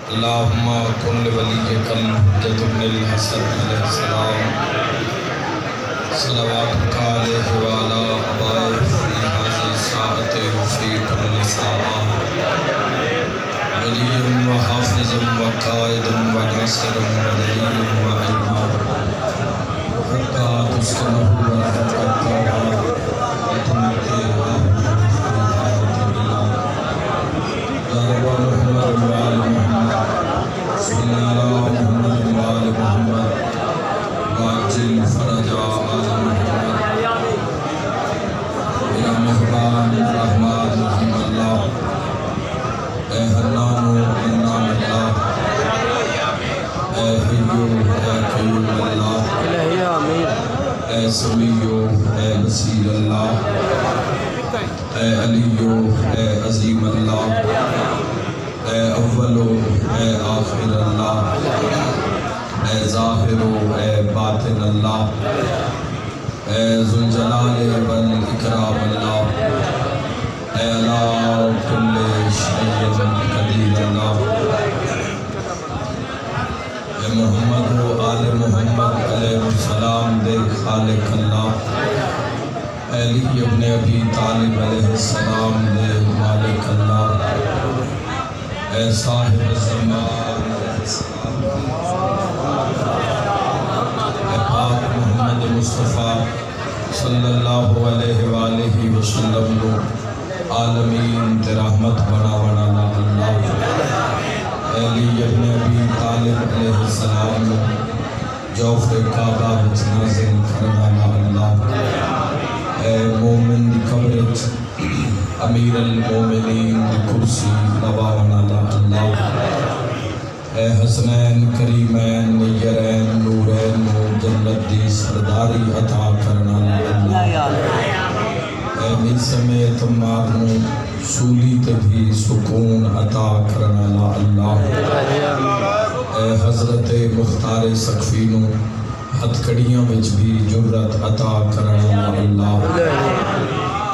اللہم کن لولیک الحجۃ بن الحسن علیہ السلام صلواتک علیہ وعلی آبائہ فی ہذہ الساعۃ وفی کل ساعۃ ولی و حافظ و قائد و ناصر و دلیل و عین حتی تسکنہ و تتقیٰ وتمتعہ یا رب محمد و آل محمد صلی اللہ محمد و آل محمد واجل فرج آل محمد یا مہربان رحمان رحم اللہ اے حنان و منان اللہ اے حیو اے قیوم اللہ اے سمیع اے بصیر اللہ اے علی اے عظیم اللہ اے اول اے آخر اللہ اے ظاہر اے باطن اللہ اے ذوالجلال والاکرام اللہ اے علی کل شیء قدیر اللہ اے محمد و آل محمد علیہ السلام دے خالق اللہ اے علی ابن ابی طالب علیہ السلام دے مالک اللہ اے صاحب الزمان علیہ السلام اے پاک محمد مصطفیٰ صلی اللہ علیہ وآلہ وسلم کو عالمین تے رحمت بنا لا اللہ اے علی ابن ابی طالب علیہ السلام جوف کعبہ وچ نازل کرنا لا اللہ اے مومن دی قبرت امیر المومنین دی کرسی لوانا لا اللہ اے حسنین کریمین نیرین نورین و جنت دی سرداری عطا کرنا لا اللہ اے سمیت مارنو سولی تے بھی سکون عطا کرنا لا اللہ اے حضرت مختار سقفینو ہتھ کڑیاں وچ بھی جرت عطا کرنا لا اللہ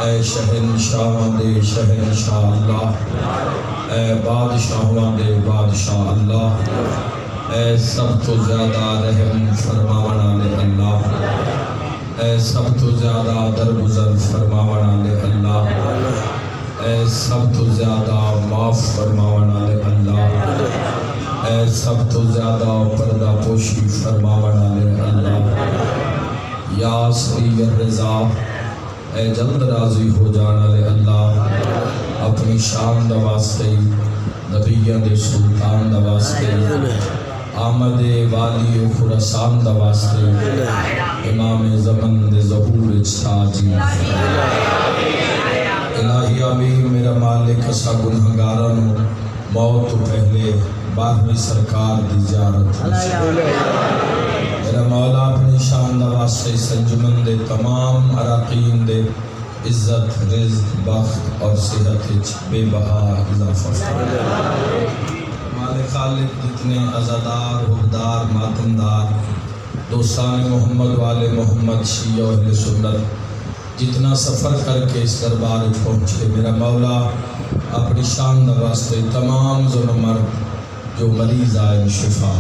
اے شہنشاہ دے شہنشاہ اللہ اے بادشاہاں دے بادشاہ اللہ اے سب تو زیادہ رحم فرماونا لے اللہ اے سب تو زیادہ درگزر فرماونا لے اللہ اے سب تو زیادہ معاف فرماونا لے اللہ اے سب تو زیادہ پردہ پوشی فرماونا لے اللہ یا سری الرضا اے جلد راضی ہو جانا لے اللہ اپنی شان دا واسطے نبیان دے سلطان دا واسطے آمد والی و خراسان دا واسطے امام زمن دے ظہور اجتاجی الہی آمین میرا مالک اسا گنہگارانو موت تو پہلے 12ویں سرکار دی زیارت میرا مولا اپنی شان دا واسطے سنجمن دے تمام عراقین دے عزت رزق بخت اور صحت بے بہا اضافہ مالک خالق جتنے عزادار حقدار ماتمدار دوستان محمد والے محمد شیعہ و اہل سنت جتنا سفر کر کے اس دربار پہنچے میرا مولا اپنی شان دا واسطے تمام ظلمر جو مریض آئے شفا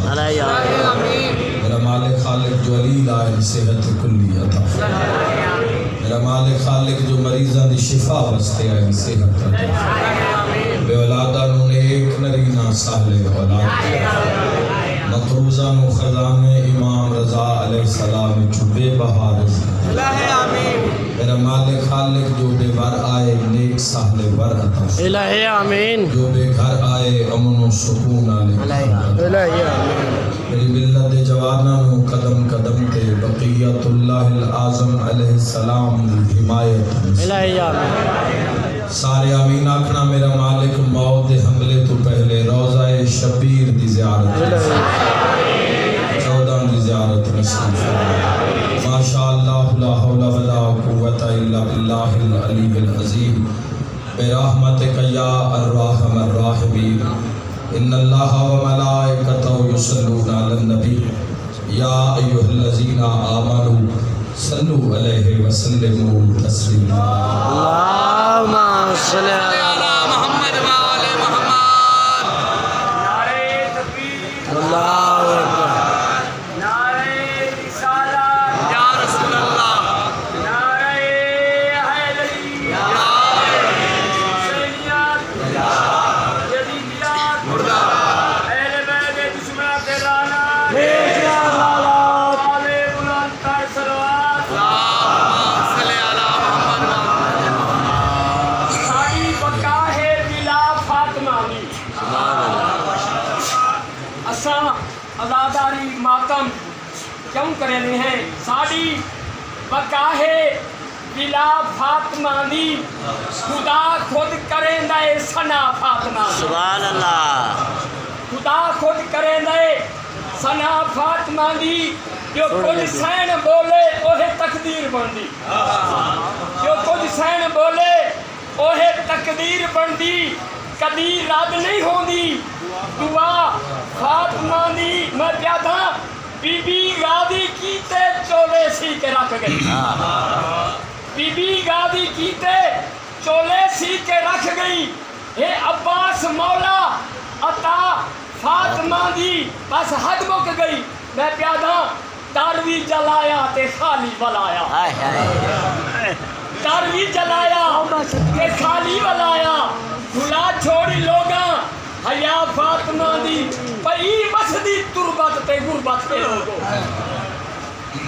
میرا مالک خالق جو علیل آئے صحت کلی عطا میرا مالک خالق جو مریضاں دی شفا واسطے آئے صحت عطا بے اولادہ نو نیک نرینہ صالح اولاد مطروزہ نو خزان امام رضا علیہ السلام چوبے بہار میرا مالک خالق جو بے ور آئے نیک صالح ور عطا الہی آمین جو بے گھر آئے امن و سکون آلے الہی آمین میری ملت جوانہ نو قدم قدم تے بقیت اللہ العظم علیہ السلام حمایت الہی آمین سارے آمین آکھنا میرا مالک موت دے حملے تو پہلے روضہ شبیر دی زیارت 14 دی زیارت نصیب ماشاءاللہ لا حول ولا قوت الا باللہ العلی العظیم برحمتک یا الرحم الراحمین ان اللہ و ملائکتہ یصلون علی النبی یا ایھا الذین آمنوا صلو علیہ وسلموا تسلیما اللہم صلی علی محمد و آل محمد یاری ماتم کیوں کرے ہیں ساڑی بقا ہے بلا فاطمہ دی خدا خود کریں دے سنا فاطمہ دی سبحان اللہ خدا خود کریں دے سنا فاطمہ دی جو کچھ سین بولے اوہ تقدیر بندی جو کچھ سین بولے اوہ تقدیر بندی کبھی رد نہیں ہوندی دعا فاطمہ دی میں پیادا بی بی غازی کیتے چولے سی کے رکھ گئی بی بی غازی کیتے چولے سی کے رکھ گئی اے عباس مولا عطا فاطمہ دی بس حد مک گئی میں پیادا داروی جلایا تے خالی بلایا داروی جلایا تے خالی بلایا بھلا چھوڑی لوگاں حیا فاطمہ دی پئی وسدی تربت تے غربت ہے لوگو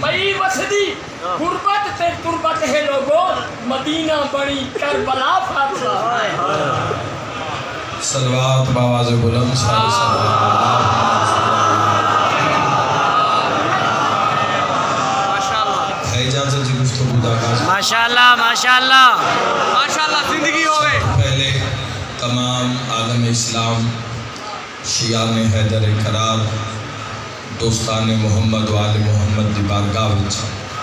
پئی وسدی غربت تے تربت ہے لوگو مدینہ بڑی کربلا فاطمہ صلوات باواز بلند ہے اجازت جی گفتگو دا آغاز ماشاءاللہ ماشاءاللہ ماشاءاللہ زندگی ہوئے پہلے تمام عالم اسلام شیعان حیدر قرار دوستان محمد و آل محمد دی بارگاہ وچ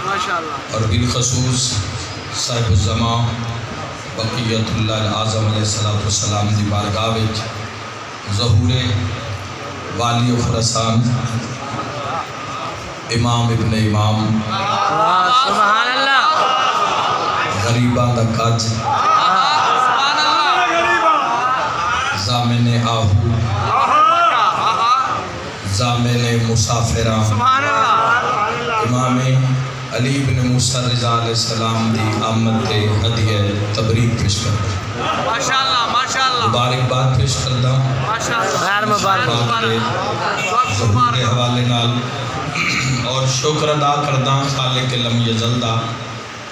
ماشاءاللہ اور بالخصوص صاحب الزمان بقیت اللہ العظم علیہ السلام دی بارگاہ وچ ظہور والی خراسان امام ابن امام سبحان اللہ غریباں دا کج زامن آہو زامن مسافران امام علی بن موسیٰ رضا علیہ السلام دی آمد تے ہدیہ تبریک پیش کرتا ماشاءاللہ ماشاءاللہ مبارکباد پیش کرتا خیر مبارک ظہور کے حوالے نال اور شکر ادا کردا خالق لم یزل دا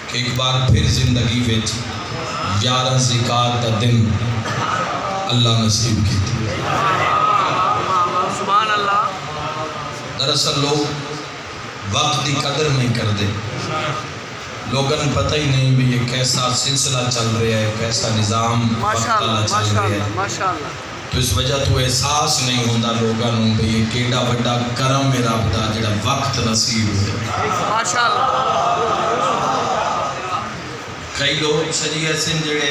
کہ ایک بار پھر زندگی وچ 11 ذکات دا دن اللہ نصیب کی تھی سبحان اللہ دراصل لوگ وقت دی قدر نہیں کر دے لوگن پتہ ہی نہیں بھی یہ کیسا سلسلہ چل رہا ہے کیسا نظام وقت اللہ چل رہا ہے ماشاءاللہ تو اس وجہ تو احساس نہیں ہوندہ لوگاں نوں بھی یہ کیڑا بڑا کرم میرا بدا جڑا وقت نصیب ہوئے ماشاءاللہ کئی لوگ سجی ایسے جڑے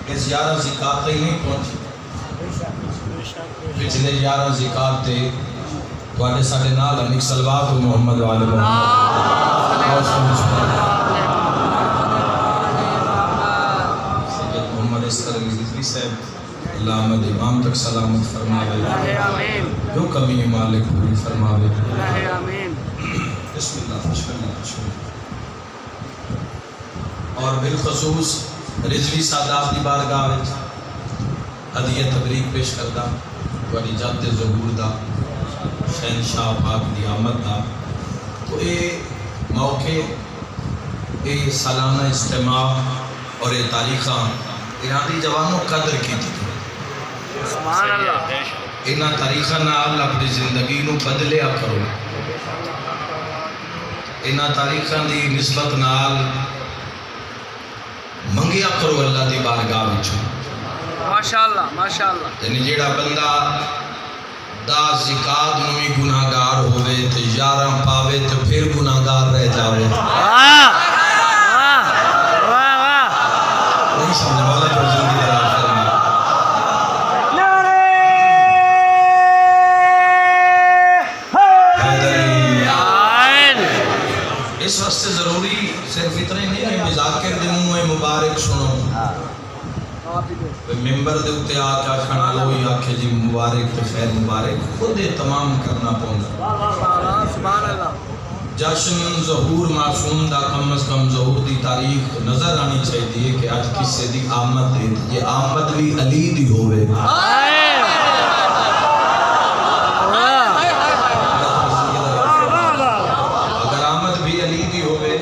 اس 11 زکات ہی نہیں پہنچے پچھلے 11 زکات تے تواڈے ساڈے نال انیک صلوات محمد و آل محمد سید محمد اسکر علی صاحب علامت امام تک سلامت فرماوے آمین جو کمی مالک پوری فرماوے آمین بسم اللہ اور بالخصوص رضوی سادات دی بارگاہ وچ ہدیہ تبریک پیش کردا تواڈی جد ظہور دا شہنشاہ پاک دی آمد دا تو اے موقع اے سالانہ اجتماع اور اے تاریخاں ایرانی جوانوں قدر کی تھی سبحان اللہ انہاں تاریخاں نال اپنی زندگی نو بدلیا کرو انہاں تاریخاں دی نسبت نال منگیا کرو اللہ دی بارگاہ وچ ماشاءاللہ ماشاءاللہ یعنی جیڑا بندہ دا زکات نو ہی گناہگار ہوئے تے 11 پاوے تے پھر گناہگار رہ جاوے واہ واہ واہ واہ نہیں سمجھ والا پر جلدی درار کرنا اس واسطے ضروری صرف اتنا ہی نہیں ہے ذاکر دے منہ مبارک سنو ممبر دے اتے آکا کھڑا لو یا کہ جی مبارک تے خیر مبارک خود تمام کرنا پونگا سبحان اللہ جشن ظہور معصوم دا کم از کم ظہور دی تاریخ نظر آنی چاہیے کہ آج کسی دی آمد دے یہ آمد بھی علی دی ہوئے اگر آمد بھی علی دی ہوئے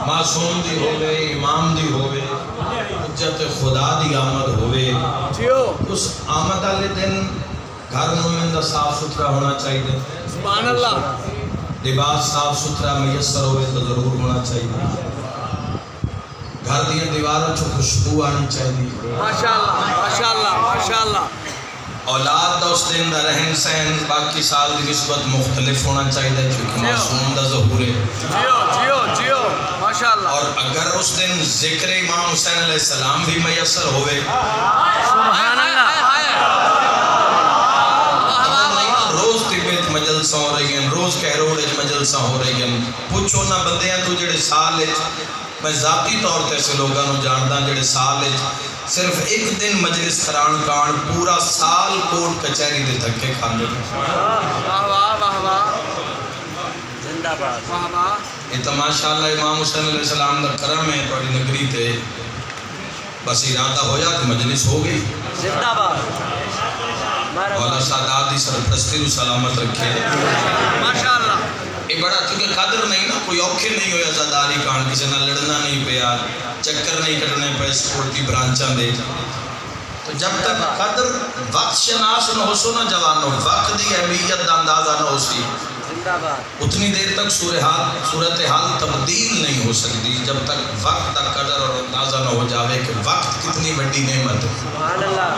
معصوم دی ہوئے امام دی ہوئے حجت خدا دی آمد ہوئے اس آمد آلے دن گھر مومن دا صاف ستھرا ہونا چاہیے، سبحان اللہ، لباس صاف ستھرا میسر ہوئے تو ضرور ہونا چاہیے، گھر دیا دیواروں چو خوشبو آنی چاہیے، ماشاءاللہ ماشاءاللہ ماشاءاللہ، اولاد دا اس دن دا رہن سہن باقی سال دی نسبت مختلف ہونا چاہیے چونکہ معصوم دا ظہور ہے، جیو جیو جیو ماشاءاللہ، اور اگر اس دن ذکر امام حسین علیہ السلام بھی میسر ہوئے، سبحان اللہ، روز طبیت مجلسہ ہو رہی ہیں، روز کہروڑ مجلسہ ہو رہی ہیں، پوچھو نہ بندے ہیں تو جڑے سال میں ذاتی طور تے سے لوگاں نو جاندا جڑے سال صرف ایک دن مجلس کران کان پورا سال کوٹ کچہری دے دھکے کھاندے، واہ واہ واہ واہ، زندہ باد، واہ واہ، یہ تو ماشاءاللہ امام حسین علیہ السلام دا کرم ہے تھوڑی نگری تے، بس ارادہ ہویا کہ مجلس ہو گئی، زندہ باد، مولا سادات دی سرپرستی رو سلامت رکھے، ماشاءاللہ، یہ بڑا چونکہ قدر نہیں نا، کوئی اوکھے نہیں ہویا زاداری کان، کسی نہ لڑنا نہیں پیا، چکر نہیں کٹنے پہ سپورٹی برانچاں دے، تو جب تک قدر وقت شناس نہ ہو سو نہ جوانو، وقت دی اہمیت دا اندازہ نہ ہو سی، زندہ باد، اتنی دیر تک صورتحال تبدیل نہیں ہو سکتی جب تک وقت کا قدر اور اندازہ نہ ہو جاوے کہ وقت کتنی بڑی نعمت ہے، سبحان اللہ،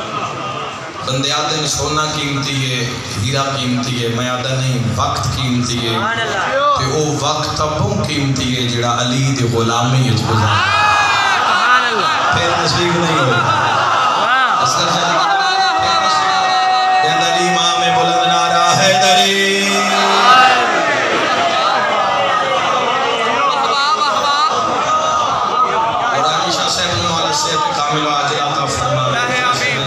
بندے آتے ہیں سونا قیمتی ہے، ہیرا قیمتی ہے، میں آدھا نہیں وقت قیمتی ہے، سبحان اللہ، کہ وہ وقت ابوں قیمتی ہے جڑا علی دے غلامی ہے گزار، سبحان اللہ، پھر نصیب نہیں ہوئے واہ، اصغر شریف حیدری امام بلند نعرہ حیدری، اور علی شاہ صاحب نے مولا صحت کامل و عاجل عطا فرما،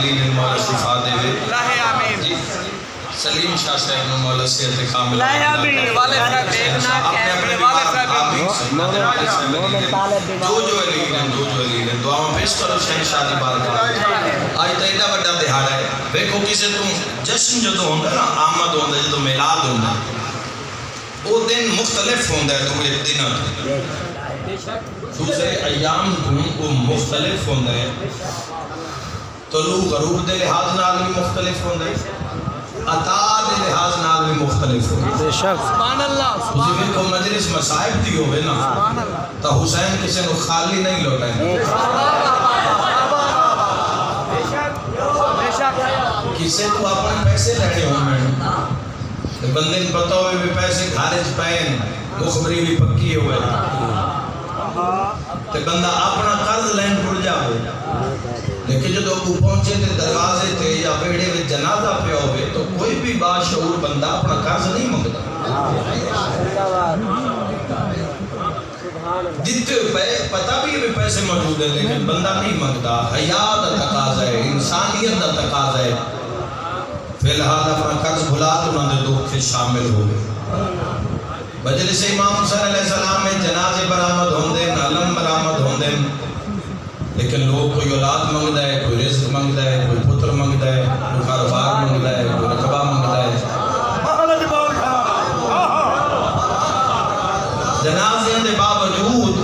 دلیل مولا شفا دے وے، اللہ آمین، سلیم شاہ صاحب نے مولا صحت کامل و اللہ عاجل آمین، والد صاحب دیکھنا اپنے کہ اپنے والد صاحب جو علی ہیں دعاوں پیش کرو شہنشاہ دی بارگاہ، آج تا ایڈا بڑا دہاڑا ہے، دیکھو کسے تم جشن جو تو ہوندہ نا آمد ہوندہ جو تو میلاد ہوندہ، وہ دن مختلف ہوندہ ہے تمہیں دن دوسرے ایام وہ مختلف ہوندہ ہے، طلوع غروب دے لحاظ نال بھی مختلف ہوندہ ہے، عطا دے لحاظ نال بھی مختلف ہوندہ ہے، بے شک، سبحان اللہ، اسی بھی کو مجلس مصائب دی ہوئے نا سبحان اللہ، تو حسین کسی نو خالی نہیں لوٹائیں، بے شک، کسے کو اپنے پیسے لینے ہوں میں بندے نے پتا ہوئے بھی پیسے گھارج پائیں مخبری بھی پکی ہوئے تے بندہ اپنا قرض لین پڑ جاوے، لیکن جو ابو پہنچے تے دروازے تے یا بیڑے میں جنازہ پہ ہوئے تو کوئی بھی باشعور بندہ اپنا قرض نہیں مانگتا، جتنے پتہ بھی ہے پیسے موجود ہیں لیکن بندہ نہیں مانگتا، حیات دا تقاضا ہے، انسانیت دا تقاضا ہے، فی الحال اپنا قرض بھلا تو انہوں نے دکھ کے شامل ہو گئے، مجلس امام حسین علیہ السلام میں جنازے برآمد ہوندے، علم برآمد ہوندے، لیکن لوگ کوئی اولاد مانگتا ہے، کوئی رزق مانگتا ہے، کوئی پتر مانگتا ہے، کوئی کاروبار مانگتا ہے، کوئی رقبہ مانگتا ہے، جنازے دے باوجود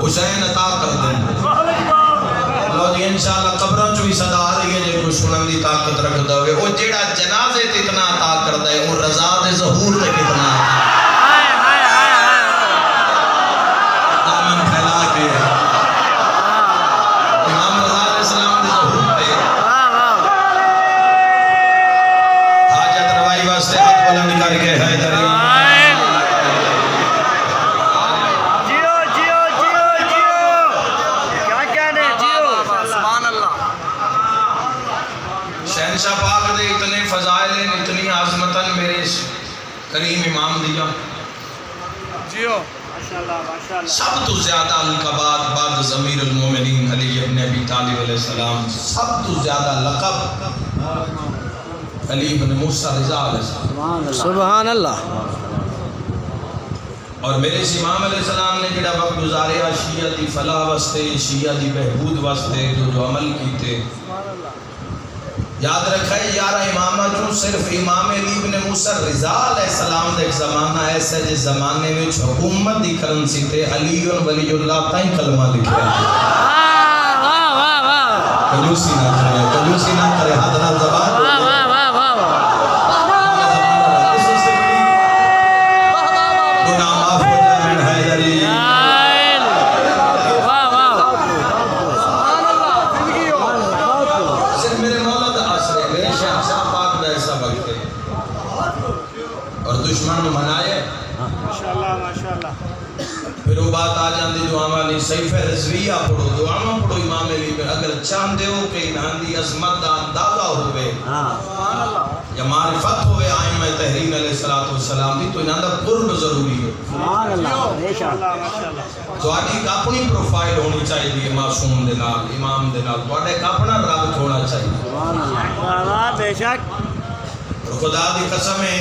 حسین عطا کر دیں، لو جی انشاءاللہ قبروں چوی صدا آ رہی ہے جے کوئی سنن دی طاقت رکھ دا ہوئے، وہ جیڑا جنازے تے اتنا عطا کر دے، وہ رضا دے ظہور تے کتنا دامن پھیلا کے امام رضا علیہ السلام دے ظہور تے حاجت روائی واسطے ہاتھ بلند کر کے حیدری شہنشاہ پاک دے اتنے فضائل ہیں، اتنی عظمتاً میرے کریم امام دیا، جیو، سب تو زیادہ القبات بعد ضمیر المومنین علی ابن ابی طالب علیہ السلام، سب تو زیادہ لقب علی ابن موسیٰ رضا علیہ السلام، سبحان اللہ، اور میرے اس امام علیہ السلام نے جڑا وقت گزاریا شیعہ دی فلاح واسطے، شیعہ دی بہبود واسطے جو عمل کیتے، یاد رکھا ہے 11 امامہ جو صرف امام علی ابن موسیٰ رضا علیہ السلام دے ایک زمانہ ایسا جس زمانے میں حکومت دی کرنسی تے علی ولی اللہ تائیں کلمہ لکھا ہے، کنجوسی نہ کرے، کنجوسی نہ کرے، حضرات زبان وقت اور دشمن کو منائے ماشاءاللہ ماشاءاللہ پھر وہ بات آ جاندی دعاواں نہیں صحیح رضویہ پڑھو دعاواں پڑھو امام علی پہ اگر چاہتے ہو کہ انہاں دی عظمت دا اندازہ ہوئے سبحان اللہ یا معرفت ہوئے آئمہ تحریر علیہ السلام دی تو انہاں دا قرب ضروری ہے سبحان اللہ بے شک ماشاءاللہ ماشاءاللہ تو آج ایک اپنی پروفائل ہونی چاہیے معصوم دے نال امام دے نال تو ایک اپنا رابط ہونا چاہیے سبحان اللہ واہ بے شک اور خدا دی قسم ہے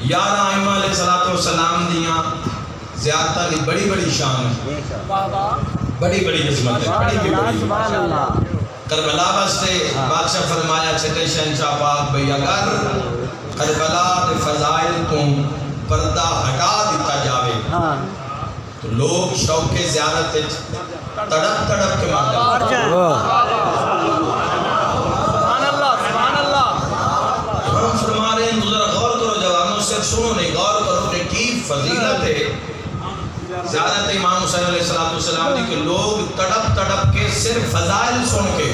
11 ائمہ علیہ السلام دیاں زیادہ دی بڑی بڑی شان ہے بے شک بڑی بڑی عظمت ہے بڑی بڑی سبحان اللہ کربلا واسطے بادشاہ فرمایا چھٹے شہنشاہ پاک بھئی اگر کربلا دے فضائل کو پردہ ہٹا دیتا جاوے ہاں تو لوگ شوق زیارت تڑپ تڑپ کے مر جائیں سبحان اللہ سبحان اللہ ہم فرما رہے ہیں ذرا غور کرو جوانوں صرف سنو نہیں غور کرو کہ کی فضیلت ہے زیادت امام حسین علیہ السلام دی کہ لوگ تڑپ تڑپ کے صرف فضائل سن کے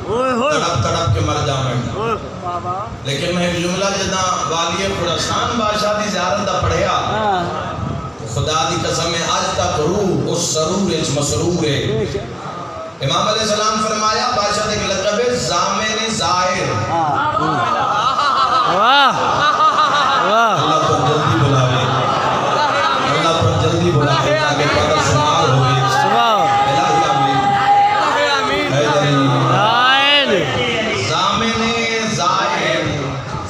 تڑپ تڑپ کے مر جائیں لیکن میں ایک جملہ جدا والی خراسان بادشاہ دی زیارت دا پڑھیا خدا دی قسم ہے آج تک روح اس سرور اچ مسرور ہے امام علیہ السلام فرمایا بادشاہ دیکھ لقب ہے زامن زائر واہ واہ اللہ پر جلدی بلاوے اللہ پر جلدی بلاوے تاکہ پتہ شمار ہوئے الہی آمین زامن زائر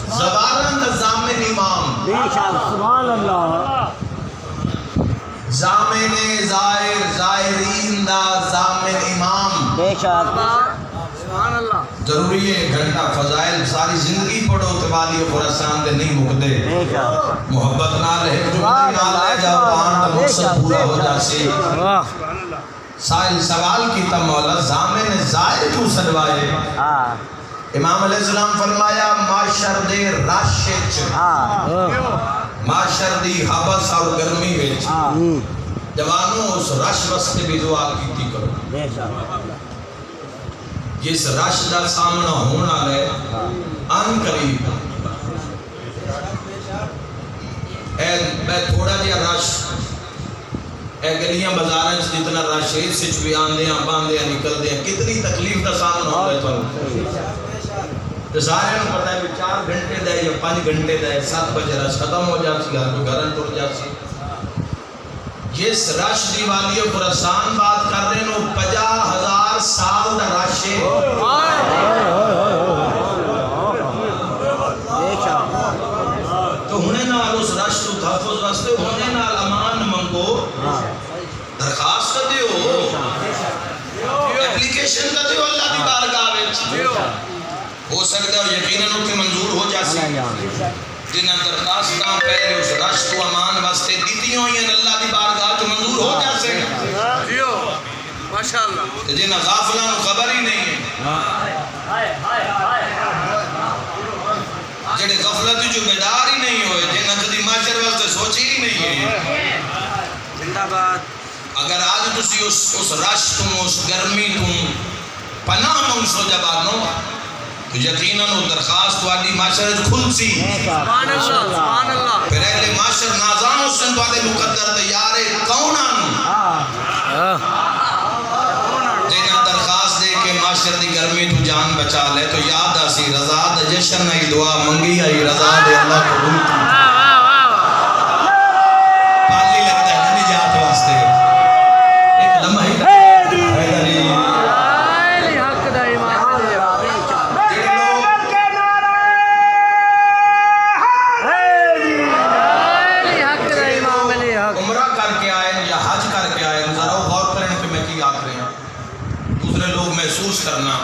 زبارن زامن امام بے شک سبحان اللہ زامن زائر زائرین دا زامن امام بے شک سبحان اللہ ضروری ہے گھنٹہ فضائل ساری زندگی پڑھو تو والی خراسان دے نہیں مکدے بے شک محبت نہ رہے جمعہ نہ لے جاؤ وہاں تا مقصد پورا ہو جاسی واہ سبحان اللہ سائل سوال کیتا مولا زامن زائر کیوں سنوائے ہاں امام علیہ السلام فرمایا معاشر دے راشچ ہاں معاشر دی حبس اور گرمی وچ ہاں جوانوں اس رش واسطے بھی دعا کیتی کرو بے شک جس رش دا سامنا ہونا لے ان قریب میں تھوڑا جیا رش اے گلیاں بازاراں وچ جتنا رش ہے اس وچ بھی آندیاں باندیاں نکلدے ہیں کتنی تکلیف دا سامنا ہوندا ہے تھانوں تو سارے کو پتہ ہے کہ 4 گھنٹے دا یا 5 گھنٹے دا 7 بجے رش ختم ہو جاتی ہے تو گھرن ٹر جاتی جس رش دی والی خراسان بات کر رہے ہیں 50,000 سال دا رش ہے بے شک تو ہونے نال اس رش تو تحفظ واسطے ہونے نال امان منگو درخواست کر دیو اپلیکیشن کر دیو اللہ دی بارگاہ وچ ہو سکتا ہے یقیناً اتنے منظور ہو جاسی جنہاں درخواستاں پہلے اس رش تو امان واسطے دیتی ہوئی ہیں اللہ دی بارگاہ تو منظور ہو جاسے جیو ماشاءاللہ جنہاں غافلان خبر ہی نہیں ہے جنہاں غفلت جو بیدار ہی نہیں ہوئے جنہاں کدی معاشر واسطے سوچی ہی نہیں ہے زندہ باد اگر آج تسی اس رش تم اس گرمی تم پناہ منسو جب آنو تو یقیناً وہ درخواست والی معاشر کھل سی سبحان اللہ سبحان اللہ پھر اہل معاشر نازان حسن تو آدھے مقدر تیارے کونان جنہاں درخواست دے کے معاشر دی گرمی تو جان بچا لے تو یاد آسی رضا دا جشن نئی دعا منگی آئی رضا دے اللہ کو دلتی پالی لگتا ہے نجات واسطے ایک لمحہ ہی محسوس کرنا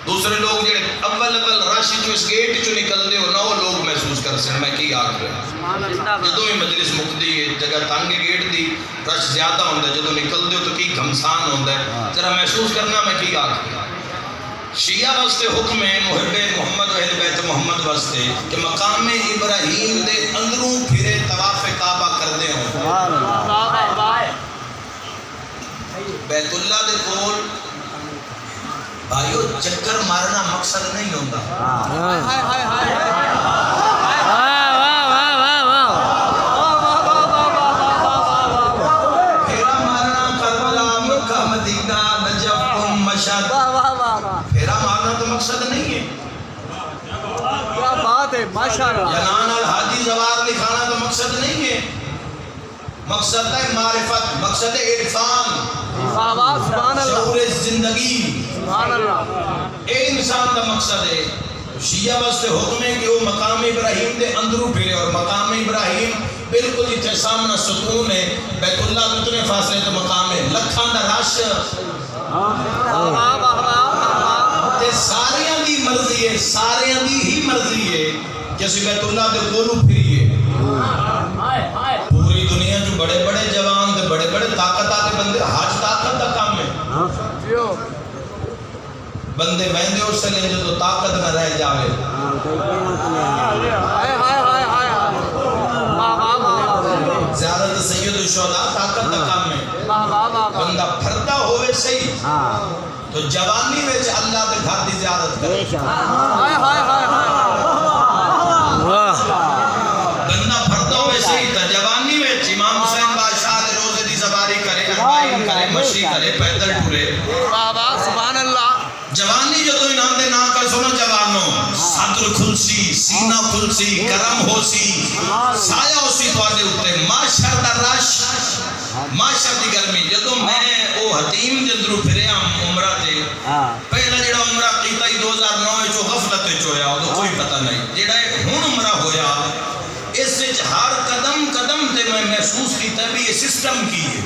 دوسرے لوگ جڑے اول رش جو اس گیٹ چو نکل دے ہو نہ وہ لوگ محسوس کر سن میں کی آکھ رہا جدو ہی مجلس مقدی ہے جگہ تانگے گیٹ دی رش زیادہ ہوندہ ہے جدو نکل دے ہو تو کی گھمسان ہوندہ ہے ذرا محسوس کرنا میں کی آکھ رہا شیعہ واسطے حکم ہے محب محمد و اہل بیت محمد واسطے کہ مقام ابراہیم دے اندروں پھرے طواف کعبہ کر دے ہوں بیت اللہ دے کول بھائیو چکر مارنا مقصد نہیں ہوتا. ہائے ہائے ہائے ہائے پھیرا مارنا کربلا مکہ مدینہ نجف مشہد. پھیرا مارنا تو مقصد نہیں ہے. کیا بات ہے ماشاءاللہ. جنان الحاجی زوار لکھانا تو مقصد نہیں ہے. مقصد ہے معرفت, مقصد ہے عرفان, سبحان اللہ شعور زندگی. سبحان اللہ. اے انسان کا مقصد ہے. شیعہ واسطے حکم ہے کہ وہ مقام ابراہیم دے اندروں پھرے, اور مقام ابراہیم بالکل اتنے سامنا ستون ہے. بیت اللہ کتنے فاصلے تو مقام ہے, لکھاں دا رش. تے ساریاں دی مرضی ہے, ساریاں دی ہی مرضی ہے کہ اسی بیت اللہ دے کولوں پھریے. پوری دنیا جو بڑے بڑے جوان تے بڑے بڑے طاقت آتے بندے, حج طاقت دا کام ہے. بندے بہندے اس سے لیں جو تو طاقت نہ رہ جاوے. زیارت سید الشہداء طاقت دا کام ہے. بندہ پھردا ہوئے صحیح تو جوانی میں اللہ دے گھر دی زیارت کرے. بندہ پھردا ہوئے صحیح تو جوانی میں امام حسین بادشاہ دے روزے دی سواری کرے, اربعین کرے, مشی کرے, پیدل ٹورے. سبحان اللہ. جوانی جو تو انہاں دے نا کر سنو جوانوں, صدر کھلسی, سینہ کھلسی, کرم ہو سی, سایہ ہو سی تو آدھے اٹھتے. معاشر دا رش, معاشر دی گرمی. جدو میں او حتیم جندرو پھرے ہم عمرہ تے, پہلا جڑا عمرہ کیتا ہی 2009 چو غفلت چویا, وہ تو کوئی پتہ نہیں. جڑا ہون عمرہ ہویا, اس سے ہر قدم قدم تے میں محسوس کیتا بھی یہ سسٹم کی ہے.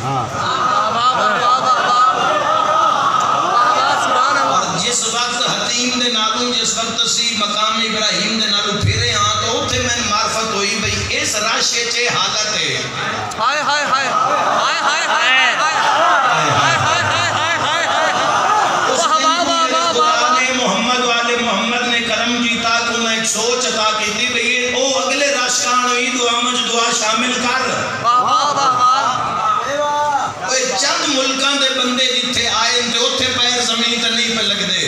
اور جس وقت حتیم دے نالوں, جس وقت سی مقام ابراہیم دے نالوں پھرے ہاں, تو اتھے میں معرفت ہوئی بھئی اس راشے چے حالت ہے. ہائے ہائے ہائے ہائے ہائے ہائے خدا نے محمد والے محمد نے کرم کیتا کہ انہیں ایک سوچ عطا کی تھی بھئی او اگلے راشکان ہوئی دعا مجھ دعا شامل کر. کوئی چند ملکان دے بندے جتھے آئے تے اتھے پیر زمین تے نہیں پہ لگ دے.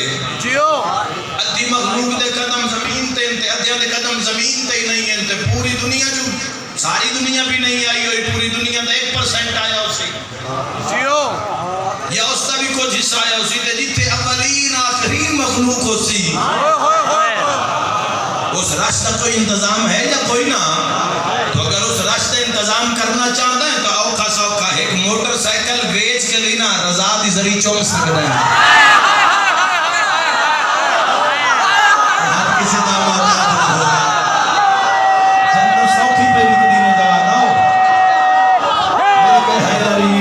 ادھی مخلوق دے قدم زمین تے انتے, ادھیاں دے قدم زمین تے ہی نہیں انتے. پوری دنیا جو ساری دنیا بھی نہیں آئی ہوئی, پوری دنیا دا 1% آیا اسی, یا اس کا بھی کچھ حصہ آیا اسی تے جتھے اولین آخرین مخلوق ہو سی. اس راشتہ کوئی انتظام ہے یا کوئی نہ؟ تو اگر اس راشتہ انتظام کرنا چاہتا ہے تو اوکھا سوکھا ایک موٹر سائیکل بیچ کے لینا رضا دی ذریع چون سکتا ہے. ہر کسی دا موقع ہوگا جنہوں سوکھی پہ لکھ دینے جوانا ہو میرے کہ حیدری.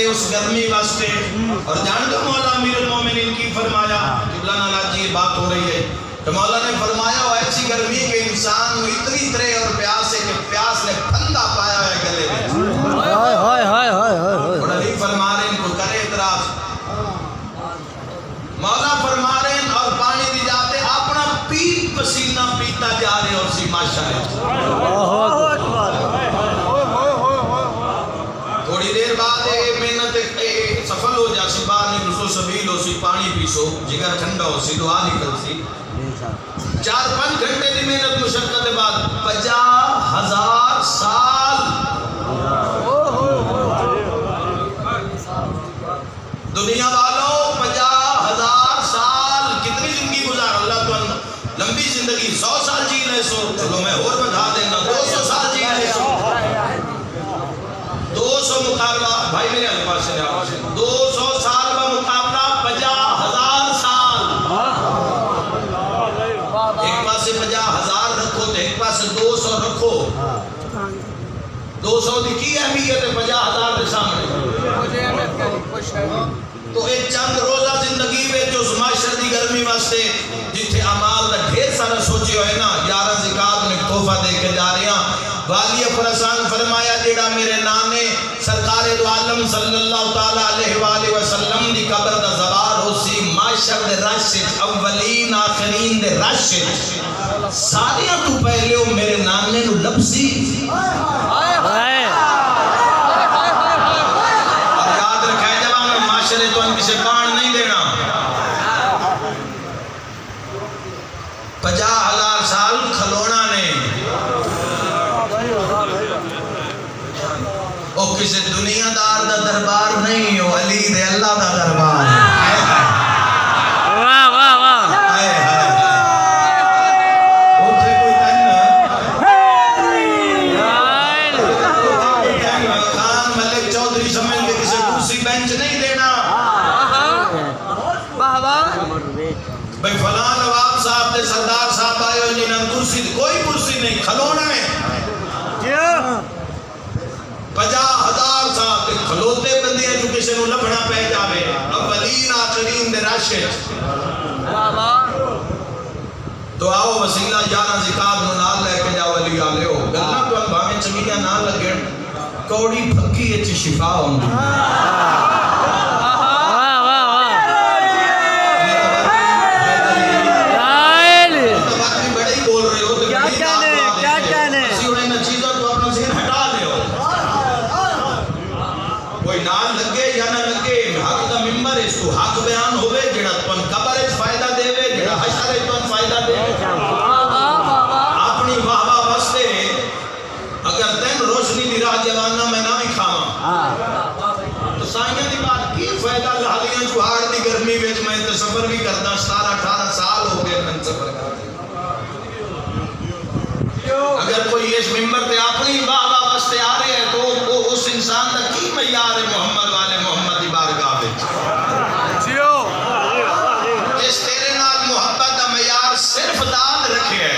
اس گرمی واسطے. اور جان دو مولا امیر المومنین کی فرمایا, قبلہ نالا جی بات ہو رہی ہے, تو مولا نے فرمایا وہ ایسی گرمی کہ انسان اتنی ترے اور پیاس ہے کہ پیاس نے پھندا پایا ہے گلے میں. اور علی فرما رہے ہیں کو کرے اعتراف, مولا فرما رہے ہیں اور پانی دی جاتے اپنا پیٹ پسینہ پیتا جا رہے اور سی ماشاءاللہ. تھوڑی دیر بعد محنت سفل ہو جاسی, باہر نکلو سبیل ہو سی, پانی پیسو, جگر ٹھنڈا ہو سی, دعا نکل سی. 4-5 گھنٹے دی محنت مشقت کے بعد 50,000 سال دنیا والوں 50,000 سال کتنی زندگی گزار. اللہ تو لمبی زندگی 100 سال جی رہے سو, چلو میں اور بڑھا دینا 200 سال جی رہے سو. 200 مقابلہ بھائی میرے الفاظ سے 200 سال کا مقابلہ 50,000 سال. ایک پاس سے 50,000 رکھو تو ایک پاس سے 200 رکھو. 200 دی کی اہمیت ہے 50,000 کے سامنے. تو ایک چند روزہ زندگی میں جو معاشر دی گرمی واسطے جتھے اعمال دا ڈھیر سارا سوچے ہوئے نا, 11 زکات نے تو تحفہ دے کے جا رہے ہیں. والی خراسان فرمایا جیڑا میرے نانے سرکار دو عالم صلی اللہ تعالی علیہ وآلہ وسلم دی قبر دا زوار ہو سی معاشر دے رش اولین آخرین دے رش ساریاں تو پہلے ہو میرے نانے نو لبسی. اور یاد رکھے جب ہمیں معاشرے تو ان کسے کان نہیں دینا. 50,000 سال کھلونا نے او کسی دنیا دار دا دربار نہیں ہو علی دے اللہ دا دربار. واہ واہ واہ اوتھے کوئی خان ملک چودھری سمجھ کے کسی کرسی بینچ نہیں دینا. واہ واہ بھئی فلاں نواب صاحب تے سردار صاحب آئے ہو جنہاں کرسی کوئی کرسی نہیں کھلونا ہے. 50,000 سال تے کھلوتے بندے ہیں جو کسی نو لبھنا پہ جاوے اولین آخرین دے راشے. واہ واہ تو آؤ وسیلہ 11 زکات نو نال لے کے جاؤ علی آلے ہو گلنا تو ہم بھاویں چمیلیاں نال لگے کوڑی پھکی اچھی شفا ہوں گی. کوئی نال لگے یا نہ لگے حق دا ممبر اس کو حق بیان ہوئے جڑا تن قبر اچ فائدہ دے وے جڑا حشر اچ تن فائدہ دے اپنی واہ واہ واسطے اگر تین روشنی دی راہ جوانہ میں نہ بھی کھاواں تو سائیاں دی بات کی فائدہ لحالیاں چوہاڑ دی گرمی وچ میں سفر بھی کردا 17-18 سال ہو گئے میں سفر کردا. اگر کوئی اس ممبر تے اپنی واہ واہ واسطے آ رہے ہیں تو اس انسان دا کی معیار ہے محمد والے محمد دی بارگاہ وچ. جس تیرے نال محبت دا معیار صرف داد رکھے ہے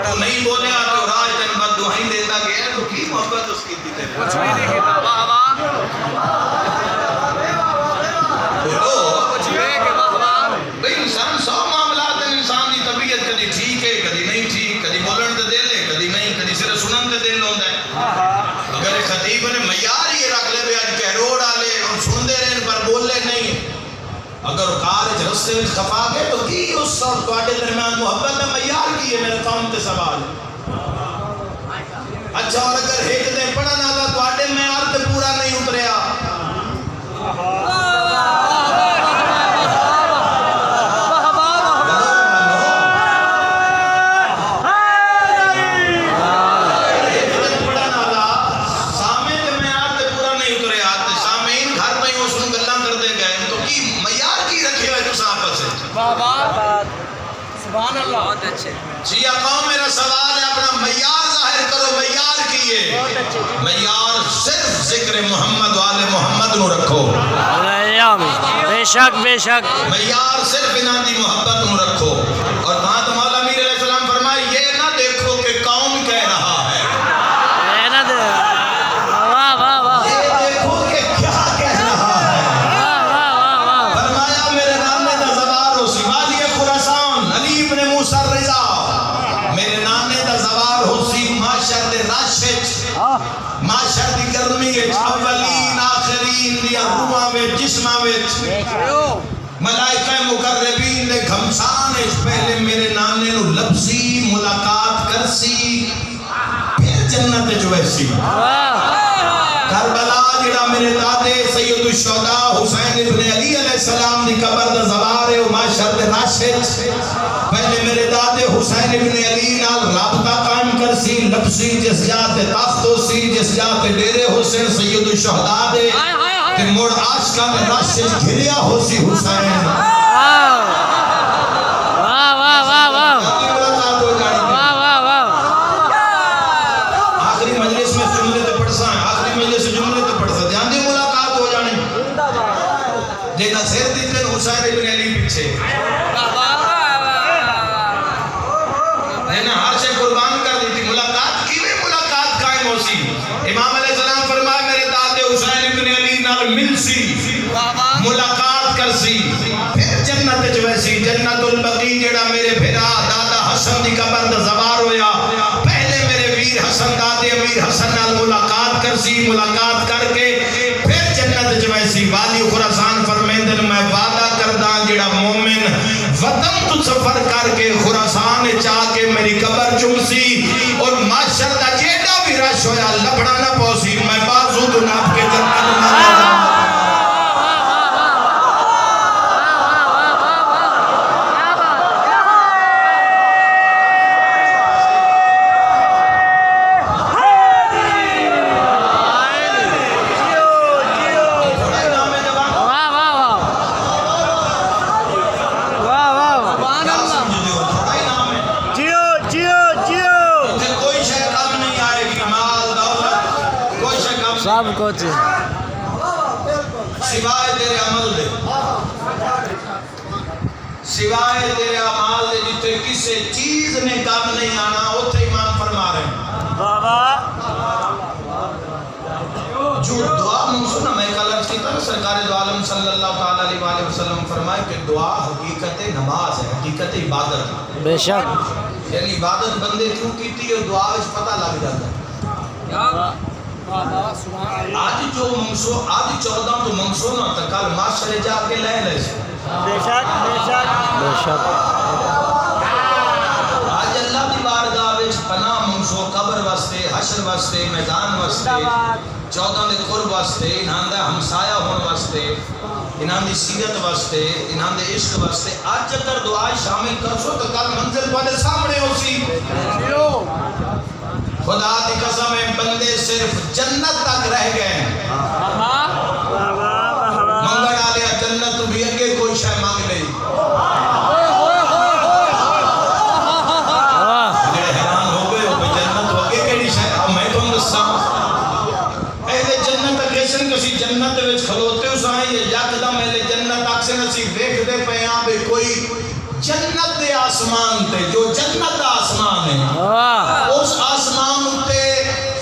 تو نہیں بولے آ تو راج تن بد دعائیں دیتا گیا تو کی محبت اس کی تھی تیرے. کچھ بھی نہیں کہتا. واہ واہ بھئی انسان 100 معاملات ہیں. انسان دی طبیعت کدی ٹھیک ہے کدی نہیں ٹھیک, کدی بولن تے دل ہے کدی نہیں, کدی صرف سنن تے دل ہوندا ہے. اگر ایک خطیب نے معیار یہ رکھ لے اج کہروڑ والے اور سن دے رہن پر بولے نہیں, اگر کار وچ رستے وچ خفا گئے تو کی اس اور تواڈے درمیان محبت دا معیار کی ہے؟ میرے قوم تے سوال. اچھا اور اگر ایک دن پڑھن والا تواڈے معیار تے پورا نہیں اتریا سبحان اللہ. بہت اچھے جی قوم میرا سوال ہے اپنا معیار ظاہر کرو. معیار کیے معیار صرف ذکر محمد والے محمد نو رکھو. بے شک بے شک معیار صرف انہاں دی محبت نو رکھو. اور بات مولا امیر علیہ السلام فرمائے یہ نہ دیکھو کہ کون کہہ رہا ہے, واہ واہ واہ یہ دیکھو کہ کیا کہہ رہا ہے. فرمایا میرے نانے دا زوار ہو سی والی خراسان علی ابن موسیٰ رضا, میرے نانے دا زوار ہو سی معاشر دے راشد معاشر دی گرمی اولین آخرین دی روحاں وچ جسماں وچ ملائکہ مقربین دے گھمسان وچ پہلے میرے نانے نو لبسی ملاقات کرسی پھر جنت وچ ویسی. کربلا جڑا میرے دادے سید الشہداء حسین ابن علی علیہ السلام دی قبر دا زوار ہے معاشر دے راشد پہلے میرے دادے حسین ابن علی نال رابطہ قائم کرسی لبسی جس جاتے تخت ہو سی جس جاتے ڈیرے حسین سید الشہداء دے تے مڑ عاشقاں دے راشد گھریا ہو سی حسین. واہ واہ واہ واہ آخری مجلس میں جملے تے پڑھ سا آخری مجلس سے جملے تے پڑھ سا دھیان دی ملاقات ہو جانی دیکھا سیر دیتے حسین ابن علی پیچھے دینا ہر سے قربان کر دیتی. ملاقات کی بھی ملاقات قائم ہو سی. امام علیہ السلام فرمائے میرے دادے حسین ابن علی نال مل سی ملاقات کر سی پھر جنت جنت وچ ویسی جنت البقیع جڑا میرے بھرا دادا حسن دی قبر دا زوار ہویا پہلے میرے ویر حسن دادے امیر حسن نال ملاقات کرسی ملاقات کر کے پھر جنت وچ ویسی والی خراسان فرمیندن میں وعدہ کرداں جڑا مومن وطن تو سفر کر کے خراسان چاہ کے میری قبر چمسی اور معاشر دا جیڑا بھی رش ہویا لبڑا نہ پوسی میں بازو تو ناپ کے جنت نہ سب کچھ سوائے تیرے عمل دے سوائے تیرے عمال دے جتے کسے چیز نے کام نہیں آنا اتھے امام فرما رہے ہیں جو دعا منسونا میں کل عرض کی طرح سرکار دو عالم صلی اللہ علیہ وآلہ وسلم فرمائے کہ دعا حقیقت نماز ہے حقیقت عبادت ہے بے شک یعنی عبادت بندے کیوں کیتی ہے دعا اس پتہ لگ جاتا ہے آج جو منسو آج 14 تو منسو نہ تھا کل معاشرے جا کے لے لے سے بے شک بے شک آج اللہ دی بارگاہ وچ پناہ منسو قبر واسطے حشر واسطے میدان واسطے 14 دے قرب واسطے انہاں دا ہمسایہ ہون واسطے انہاں دی سیرت واسطے انہاں دے عشق واسطے آج اگر دعا شامل کرسو تو کل منزل تواڈے سامنے ہو سی خدا دی قسم ہے بندے صرف جنت تک رہ گئے منگڑ آلیا جنت تو بھی اگے کوئی شے مانگ نہیں جڑے حیران ہو گئے ہو کہ جنت تو اگے کیڑی شے میں تو دساں اہل جنت کیسن کسی جنت وچ کھلوتے ہو سائیں یہ یکدم اہل جنت اکثر اسی ویکھدے پے ہاں بھی کوئی جنت دے آسمان تے جو جنت دا آسمان ہے اس آسمان تے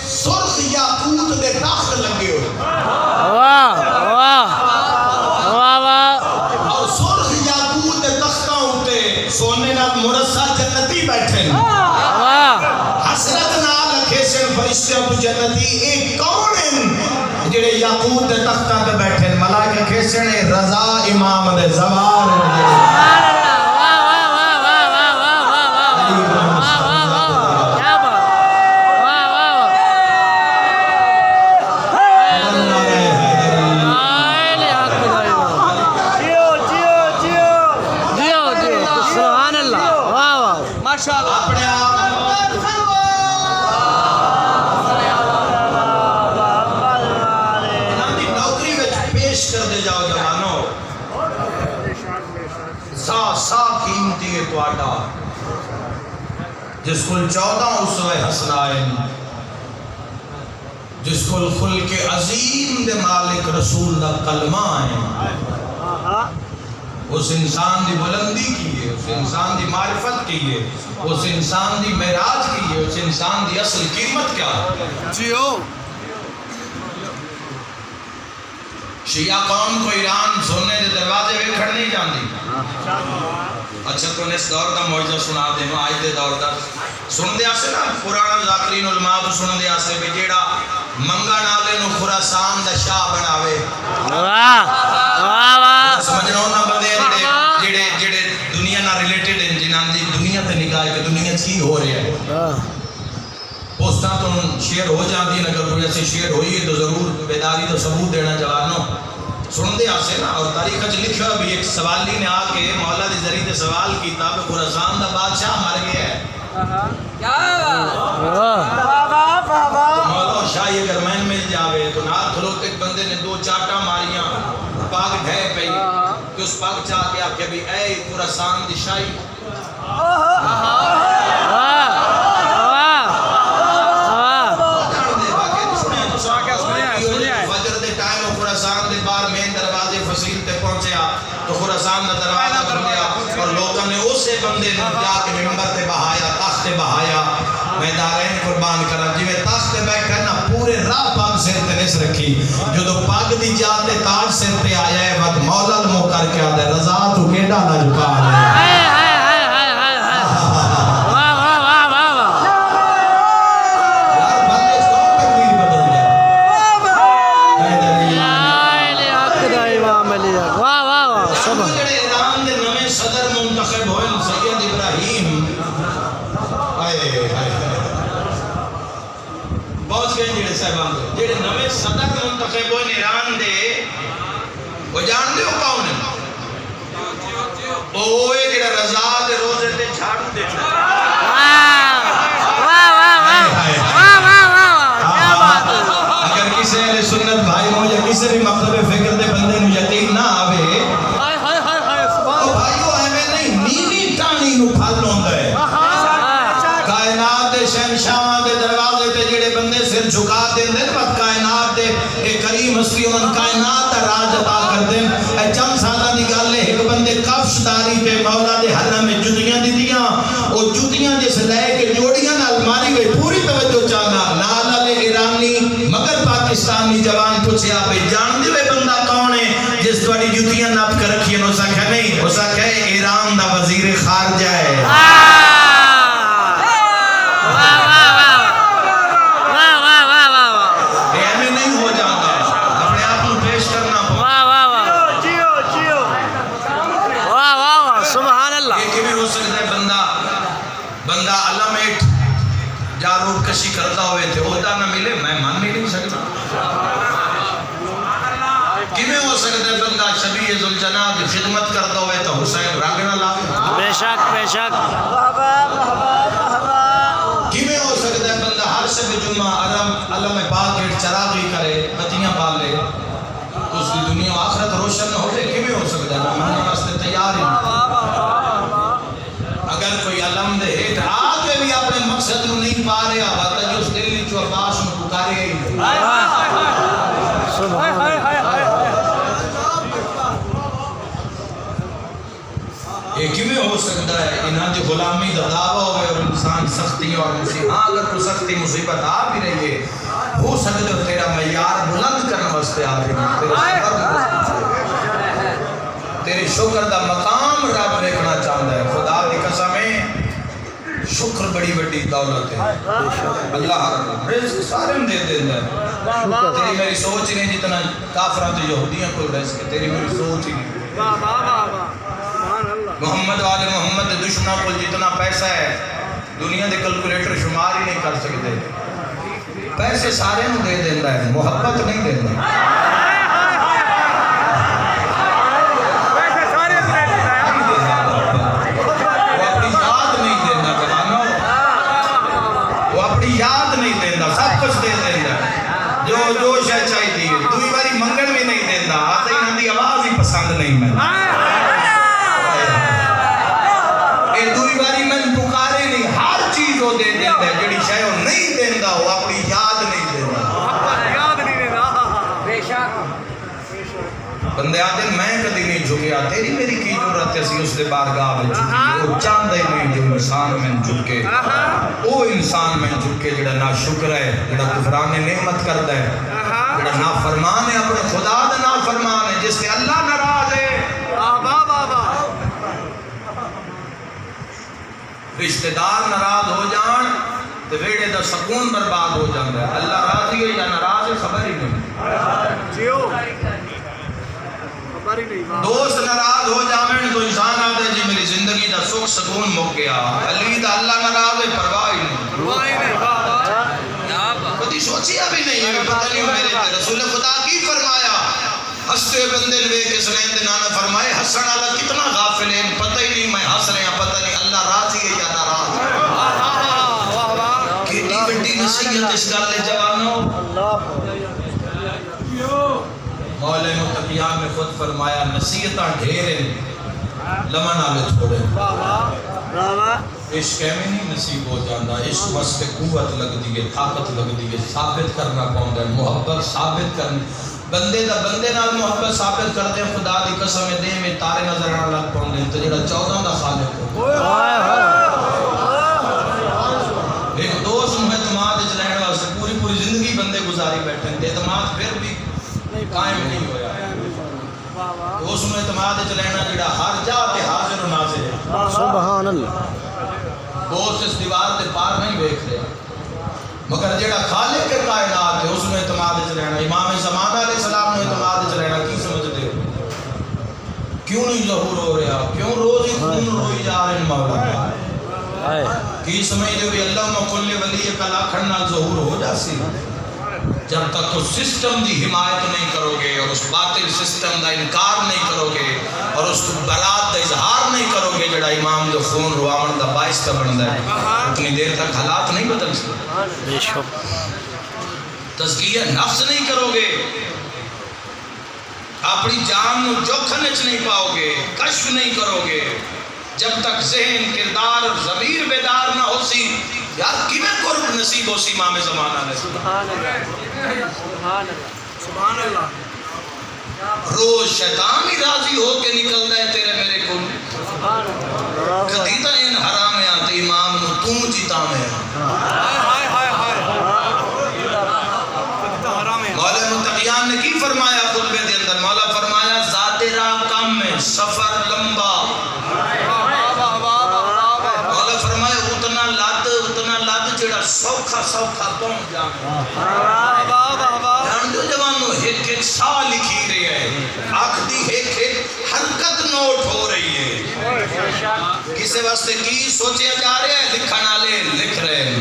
سرخ یاقوت دے تخت لگے ہوئے واہ واہ واہ واہ اور سرخ یاقوت دے تختاں تے سونے نال مرصع جنتی بیٹھے ہیں واہ حسرت نال رکھے سے فرشتے تو جنتی ایک کون ہیں جڑے یاقوت دے تختاں تے بیٹھے ہیں ملائکہ کیسے نے رضا امام دے زوار اپنے آپ دی نوکری وچ پیش کر دے جاؤ جوانو سا قیمتی ہے تواڈا جس کو 14 اسوہ حسنائن جس کو خلق عظیم دے مالک رسول دا کلمہ ہے اس انسان دی بلندی کی ہے اس انسان دی معرفت کی ہے اس انسان دی معراج کی ہے اس انسان دی اصل قیمت کیا ہے جیو شیعہ قوم کو ایران سونے دے دروازے ویکھڑ نہیں جاندی اچھا تو نے اس دور دا معجزہ سنا دے نو آج دے دور دا سن دیا سے نا پرانا ذاکرین علماء تو سن دیا سے بھی جیڑا منگا نالے نو خراسان دا شاہ بناوے واہ واہ واہ سمجھنا ہونا بندے جڑے دنیا نہ ریلیٹڈ ہیں جنہاں دی دنیا تے نگاہ کہ دنیا چھی ہو رہی ہے پوسٹاں تو شیئر ہو جاتی ہیں اگر کوئی ایسی شیئر ہوئی ہے تو ضرور بیداری تو ثبوت دینا جوانو سن دے آسے نا اور تاریخ اچھ لکھا بھی ایک سوالی نے آ کے مولا دی ذریعے سوال کیتا کہ خراسان دا بادشاہ مر گیا ہے مولا شاہی اگر میں مل جاوے تو نہ کھلوتے ایک بندے نے 2 چاٹا ماریاں پاک ڈھے پئی کہ اس پاک چاہ کے آپ کہ بھی اے خراسان دی شاہی فجر دے ٹائم خراسان دے بار مین دروازے فصیل تے پہنچیا تو خراسان دا دروازہ کھلیا اور لوگوں نے اسے بندے نے جا کے منبر تے بہایا تخت تے بہایا میں دارین قربان کرا جی میں تخت تے بیٹھا نا پورے راہ پاک سر تے نس رکھی جو پاک دی جات دے تاج سر تے آیا ہے وقت مولا المو کر کے آدھے رضا تو کیڑا لجپا ہے جڑے نویں صدر منتخب ہوئے ایران دے وہ جان دے ہو کون ہے اوے جڑا رضا دے روزے تے جھاڑو دے اگر کسی اہل سنت بھائی ہو یا کسی بھی مطلب فکر دے بندے نو یقین نہ آوے تو بھائیو ایویں نہیں نیوی ٹانی نو پھل ہوندا ہے کائنات دے شہنشاہ دے دروازے تے جڑے بندے سر جھکا دیں دن وقت کائنات دے ایک کریم ہستی ان کائنات دا راج عطا کر دیں اے چند سالہ نگال لے ایک بندے کفش داری پہ مولا دے حرم میں جدیاں دی دیاں اور جدیاں جس لے کے جوڑیاں نال ماری گئی پوری توجہ چاہنا نالا لے ایرانی مگر پاکستانی جوان پوچھے آپ جان دے بندہ کون ہے جس توڑی جدیاں ناپ کر رکھی انہوں سکھا نہیں ہو سکھا ہے ایران دا وزیر خارجہ ہے بندہ علمیٹ جاروب کشی کرتا ہوئے تھے عہدہ نہ ملے میں مان نہیں سکتا کیویں ہو سکتا ہے بندہ شبیہ ذوالجناح کی خدمت کرتا ہوئے تو حسین رنگ نہ لاوے بے شک بے شک کیویں ہو سکتا ہے بندہ ہر شب جمعہ علم پاک چراغی کرے بتیاں پالے اس کی دنیا و آخرت روشن نہ ہوتے کیویں ہو سکتا ہے میں واسطے تیار ہی اگر کوئی علم دے ہیٹ آگے بھی اپنے مقصد نو نہیں پا رہے آباتا جو اس دلی چو عباس نو پکارے ہی یہ کیویں ہو سکتا ہے انہاں جو غلامی دا دعویٰ ہوئے اور انسان سختی اور مصیبت اگر تو سختی مصیبت آ بھی رہی ہے ہو سکتا ہے تیرا معیار بلند کرنا واسطے آ رہی ہے تیری شکر دا مقام رب دیکھنا چاہتا ہے خدا دی قسمیں شکر بڑی بڑی دولت ہے اللہ رزق سارے دے دیتا ہے تیری میری سوچ نہیں جتنا کافرات یہودیاں کو رزق تیری میری سوچ ہی نہیں محمد والے محمد دشمنوں کو جتنا پیسہ ہے دنیا دے کلکولیٹر شمار ہی نہیں کر سکتے پیسے سارے نو دے دیتا ہے محبت نہیں دیتا یاد نہیں دینا سب کچھ دے دینا جو شاید چاہی دی دوئی باری منگن بھی نہیں دینا آتا ہی نندی آواز ہی پسند نہیں میں اے دوئی باری میں پکارے نہیں ہر چیز ہو دے دینا جڑی شاید نہیں دینا وہ اپنی یاد نہیں دینا بندے آتے میں کدی نہیں جھکیا تیری میری کی ضرورت ہے سی اس دے بارگاہ میں جھکی وہ چاندے نہیں جو انسان میں جھکے وہ انسان میں جھکے جڑا نا شکر ہے جڑا کفران نعمت کرتا ہے جڑا نا فرمان ہے اپنے خدا دا نا فرمان ہے جس سے اللہ ناراض ہے رشتہ دار ناراض ہو جان تو ویڑے دا سکون برباد ہو جاتا ہے اللہ راضی ہے یا ناراض ہے خبر ہی نہیں دوست ناراض ہو جاویں تو انسان آتا ہے جی میری زندگی دا سکھ سکون مک گیا علی دا اللہ ناراض ہے پرواہ ہی نہیں کدی سوچیا بھی نہیں ہے پتہ نہیں میرے رسول خدا کی فرمایا ہستے بندے لے کے سنین دے نانا فرمائے حسن اللہ کتنا غافل ہے پتہ ہی نہیں میں ہس رہے ہیں پتہ نہیں اللہ راضی ہے یا ناراض کیٹی بڑی نصیحت اس گل دے جوانوں مولا متقیان میں خود فرمایا نصیحتاں ڈھیرے لمن آلے چھوڑے عشق میں نہیں نصیب ہو جاندہ عشق واسطے قوت لگ دیئے طاقت لگ دیئے ثابت کرنا پاؤں ہے محبت ثابت کرنا بندے دا بندے نال محبت ثابت کر دے خدا دی قسم دے میں تارے نظر آنا لگ پاؤں دے تو جڑا 14 دا خالق ہو ایک دو اعتماد وچ لینا جڑا ہر جا تے حاضر و ناظر ہے. سبحان اللہ. دوست اس دیوار تے پار نہیں دیکھ رہا مگر جڑا خالق کے کائنات ہے اس میں اعتماد وچ لینا. امام زمانہ علیہ السلام نے اعتماد وچ لینا کی سمجھتے ہو؟ کیوں نہیں ظہور ہو رہا؟ کیوں روز ہی خون روئی جا رہے ہیں مولا؟ کی سمجھتے ہوئے اللہ مکل ولی کلا کھڑنا ظہور ہو جاسی جب تک اس سسٹم دی حمایت نہیں کرو گے اور اس باطل سسٹم دا انکار نہیں کرو گے اور اس برات دا اظہار نہیں کرو گے جڑا امام جو خون رواون دا باعث دا بندا ہے اتنی دیر تک حالات نہیں بدل سکتے. تزکیہ نفس نہیں کرو گے اپنی جان نو جوکھن وچ نہیں پاؤ گے کشف نہیں کرو گے جب تک ذہن کردار اور ضمیر بیدار نہ ہو سی یار کیویں قرب نصیب ہو سی امام زمانہ نے. سبحان اللہ سبحان اللہ. روز شیطان ہی راضی ہو کے نکلدا ہے تیرے میرے کو. کدی تا ان حرام ہے تے امام نو تو جیتا میں. ہائے ہائے ہائے مولا متقیان نے کی فرمایا خطبے دے اندر؟ مولا فرمایا ذات راہ کم ہے سفر لمبا. مولا فرمایا اتنا لد جڑا سوکھا سوکھا پہنچ جاوے. جان دو جوانو ایک ایک سا لکھی رہی ہے آنکھ دی ایک ایک حرکت نوٹ ہو رہی ہے. کسے واسطے کی سوچیا جا رہا ہے؟ لکھن والے لکھ رہے ہیں.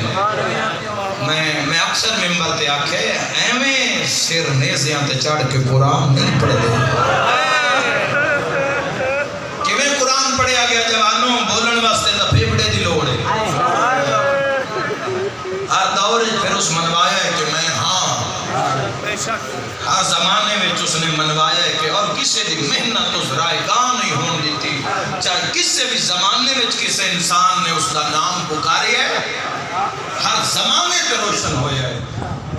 میں اکثر ممبر تے آکھے ایویں سر نیزیاں تے چڑھ کے قرآن نہیں پڑھ دے. کیویں قرآن پڑھیا گیا جوانوں؟ بولن واسطے تے پھیپڑے دی لوڑ ہے. ہر دور پھر اس منوایا ہے کہ میں ہر زمانے میں اس نے منوایا ہے کہ اور کسے دی محنت اس رائے گاہ نہیں ہون دیتی. چاہے کسے بھی زمانے میں کسے انسان نے اس کا نام پکارے ہے ہر زمانے پہ روشن ہویا ہے.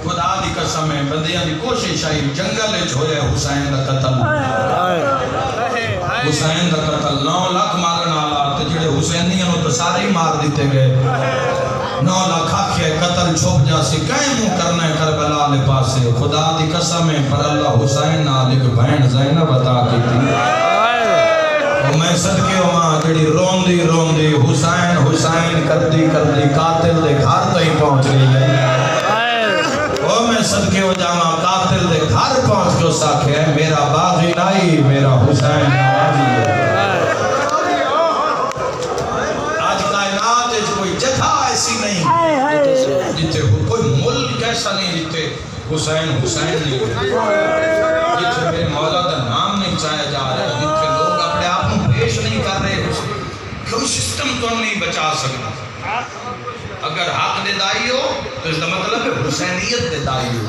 خدا دی قسم ہے بندیاں دی کوشش آئی جنگل وچ ہویا ہے حسین دا قتل. حسین دا قتل 9 لاکھ مارن والا تے جڑے حسینیاں نو تے سارے ہی مار دیتے گئے. 9 لاکھ آکھے قتل چھپ جاسی کہیں منہ کرنا ہے کربلا لے پاسے. خدا دی قسم ہے پر اللہ حسین نال ایک بہن زینب عطا کی تھی. میں صدقے ماں جڑی روندی روندی حسین حسین کردی کردی قاتل دے گھر تائیں پہنچ گئی ہے. او میں صدقے ہو جاواں قاتل دے گھر پہنچ کے اس آکھے میرا باغی نائی میرا حسین نوازی ہے. آج کائنات وچ کوئی جگہ ایسی نہیں جتے کوئی ملک ایسا نہیں جتے حسین حسین نہیں جتے میرے مولا دا نام نہیں چاہیا جا رہا جتے لوگ اپنے آپ کو پیش نہیں کر رہے. کوئی سسٹم تو نہیں بچا سکتا. اگر حق دے دائی ہو تو اس کا مطلب ہے حسینیت دے دائی ہو.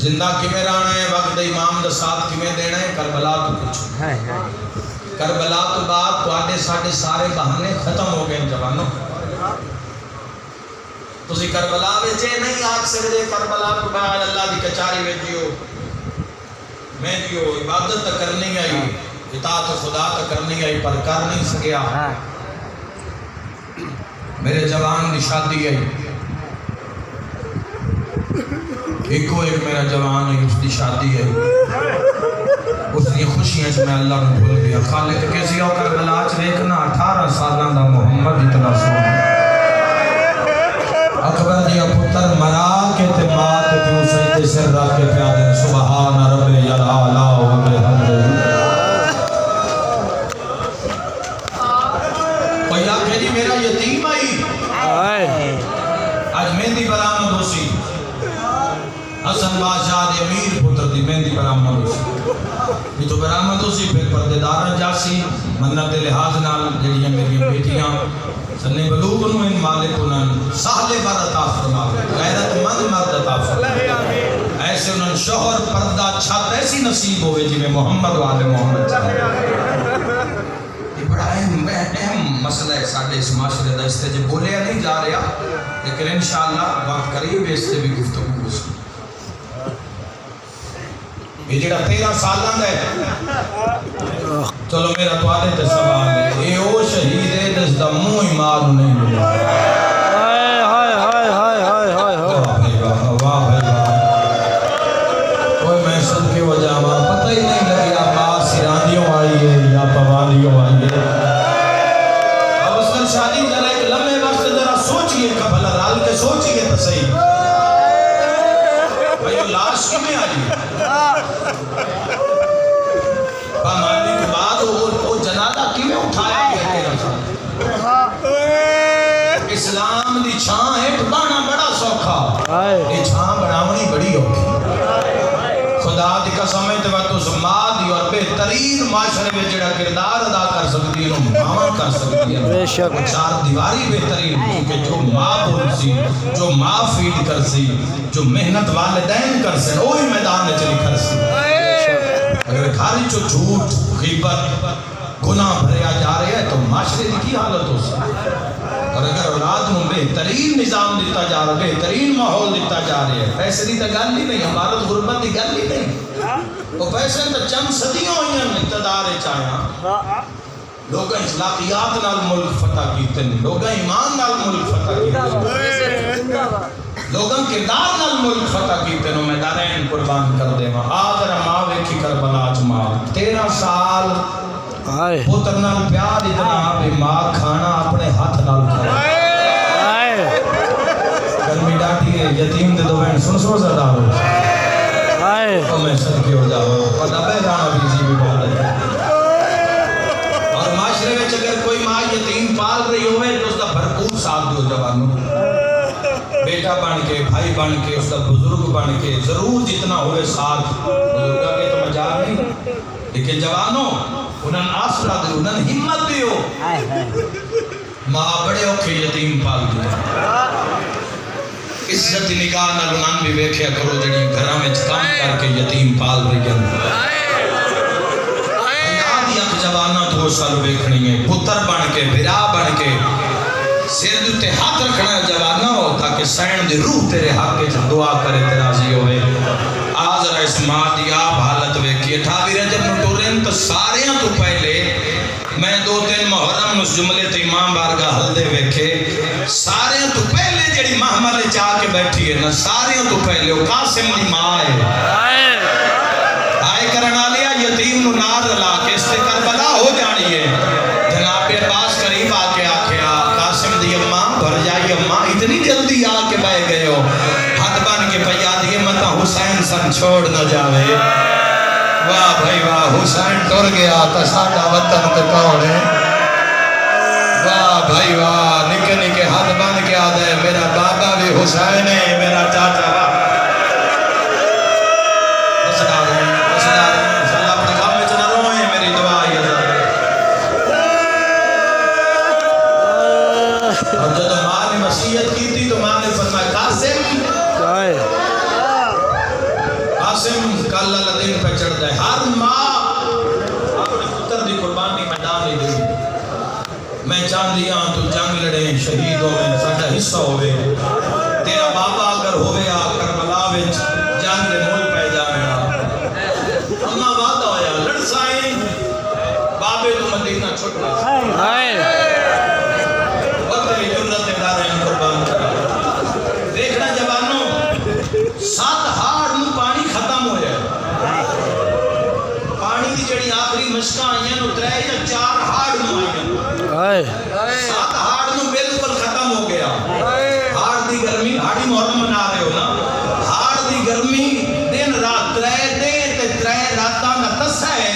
زندہ کیویں رہنا ہے وقت امام دا ساتھ کیویں دینا ہے کربلا تو پوچھو. کربلا تو بعد تواڈے ساڈے سارے بہانے ختم ہو گئے جوانوں. تسی کربلا وچ نہیں آکھ سکدے کربلا تو بعد اللہ دی کچہری وچ جیو میں جیو عبادت کرنی آئی اطاعت خدا تو کرنی آئی پر کر نہیں سکیا. میرے جوان دی شادی آئی ایک میرا جوان ہے اس دی شادی ہے اس دی خوشیاں سے میں اللہ نے بھول گیا. خالق کیسی ہو کربلا چ دیکھنا 18 سالاں دا محمد اتنا سونا اکبر دیا پتر مرا کے تے مات کیوں سجدے سر رکھ کے پیا دے سبحان رب الاعلی و بحمدہ. کوئی آکھے جی میرا یتیم آئی آج مہندی برآمد ہو سی حسن بادشاہ دے امیر پتر دی مہندی برآمد ہو سی. یہ تو برآمد ہو سی پھر پردے دارہ جاسی منت لحاظ نال جڑیاں میری بیٹیاں سنے بلوغ نو ان مالک انہوں سہلے بار عطا فرما غیرت مند مرد عطا فرما ایسے انہوں شوہر پردہ چھت ایسی نصیب ہوئے جی میں محمد و آل محمد چاہے. یہ بڑا اہم مسئلہ ہے ساڑھے اس معاشرے دا. اس سے جو بولیا نہیں جا رہا لیکن انشاءاللہ وقت قریب ہے اس سے بھی گفتگو اس کی. یہ جڑا 13 سالاں دا ہے چلو میرا توالے تے سوال ہے یہ او شہید ہے جس دا منہ ہی مار نہیں ملا. واہ بھائی واہ کوئی میں اب اس نے شادی ذرا ایک لمحے وقت ذرا سوچئے قبل رال کے سوچئے تو صحیح بھائی وہ لاش کی میں آئی ماننے کے بعد وہ جنازہ کی میں اٹھایا گیا تیرا ساتھ اسلام دی چھاں ہے ٹھکانا بڑا سوکھا یہ چھاں بناونی بڑی اوکھی خدا دی قسم ہے تو ماں دی اور بہترین معاشرے میں جڑا کردار ادا کر سکتی ہے ماں کر سکتی ہے چار دیواری بہترین کیونکہ جو ماں بول سی جو ماں فیڈ کر سی جو محنت والدین کر سے وہی میدان میں چلی کر سی اگر گھاری جو جھوٹ غیبت گناہ بھریا جا رہے ہیں تو معاشرے کی حالت ہو سکتی اور اگر اولاد میں بہترین نظام دیتا جا رہا بہترین ماحول دیتا جا رہا ہے پیسے دی تو گل ہی نہیں ہمارت غربت دی گل ہی نہیں وہ پیسے تو چند صدیوں ہوئی ہیں اقتدار چاہیاں لوگ اخلاقیات نال ملک فتح کیتے ہیں لوگ ایمان نال ملک فتح کیتے ہیں لوگوں کردار نال ملک فتح کیتے ہیں میں دارین قربان کر دے ماں آدھر ماں ویکھی کربلا جماع 13 سال پتر نال پیار اتنا بھی ماں کھانا اپنے ہاتھ نال کھانا گرمی ڈاٹی ہے یتیم دے دو بہن سن زیادہ ہو تو میں صدقے ہو جاؤں پتہ بہرانا بھی جی بھی بات ہے اور معاشرے میں اگر کوئی ماں یتیم پال رہی ہوئے تو اس کا بھرپور ساتھ دو جوانوں بیٹا بن کے بھائی بن کے اس کا بزرگ بن کے ضرور جتنا ہوئے ساتھ بزرگا کے تو مجال نہیں لیکن جوانوں انہاں آسرا دے انہاں ہمت دیو ماں بڑے اوکھے یتیم پال دے عزت نگاہ نال انہاں بھی ویکھیا کرو جڑی گھراں وچ کام کر کے یتیم پال رہی ہیں آدھی اک جواناں تو سال ویکھنی ہے پتر بن کے بھرا بن کے سر دے ہاتھ رکھنا جواناں ہو تاکہ سین دی روح تیرے حق وچ دعا کرے تے راضی ہوئے آج را اس ماں دی آپ حالت ویکھیے 28 رجب نو ٹورن تو ساریاں تو پہلے میں 2-3 محرم اس جملے تے امام بارگاہ ہلدے ویکھے ساریاں تو پہلے جڑی محمل چاہ کے بیٹھی ہے نا ساریاں تو پہلے وہ قاسم دی ماں ہے آئے کرنا لیا یتیم نو نار رلا کے اس سے کربلا ہو جانی ہے جناب عباس قریب آ کے آکھیا قاسم دی اماں بھر جائی اماں اتنی جلدی آ کے بہ گئے ہو ہاتھ بن کے پیا دیے متا حسین سن چھوڑ نہ جاوے واہ بھائی واہ حسین ٹر گیا تو ساڈا وطن تے کون ہے واہ بھائی واہ نکے نکے ہاتھ بن کے آ دے میرا بابا بھی حسین ہے میرا چاچا واہ بسدار ہیں صلی اپنے کام میں چنا روئے میری دعا ہی اور جب ماں نے وصیت کی تھی تو ماں نے فرمایا قاسم کل اللہ دن پہ چڑھتا ہے ہر ماں اپنے پتر دی قربانی میں ڈال نہیں دے میں چاہ دیا تو جنگ لڑے شہید ہوئے ساڑھا حصہ ہوئے تیرا بابا اگر ہوئے کربلا وچ جنگ دے مول پہ جانے اما وعدہ ہویا لڑ سائیں بابے تو مدینہ چھوٹ گئے وقتی جرت دارے قربان کرا دیکھنا جوانوں 7 ہاڑ نو پانی ختم ہو جائے پانی دی جڑی آخری مشکاں آئیں نو 3 یا 4 ہاڑ نو آئیں 7 ہاڑ نو بالکل ختم ہو گیا ہاڑ دی گرمی ہاڑی محرم منا رہے ہو نا ہاڑ دی گرمی دن رات 3 دن تے 3 راتاں نہ تسا ہے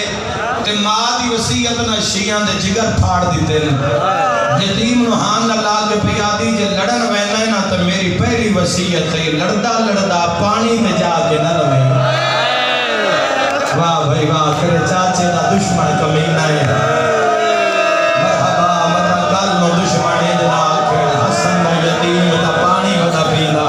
تے ماں دی وصیت نہ شیعاں دے جگر پھاڑ دیتے یتیم نو ہاں نہ لا کے پیا دی جے لڑن وینا نا تے میری پہلی وصیت ہے لڑدا لڑدا پانی میں جا کے نہ روے واہ بھائی واہ تیرے چاچے دا دشمن کمینہ ہے مرحبا متا گل نو دشمن ہے جناب کھیڑ حسن نو یتیم دا پانی ودا پیندا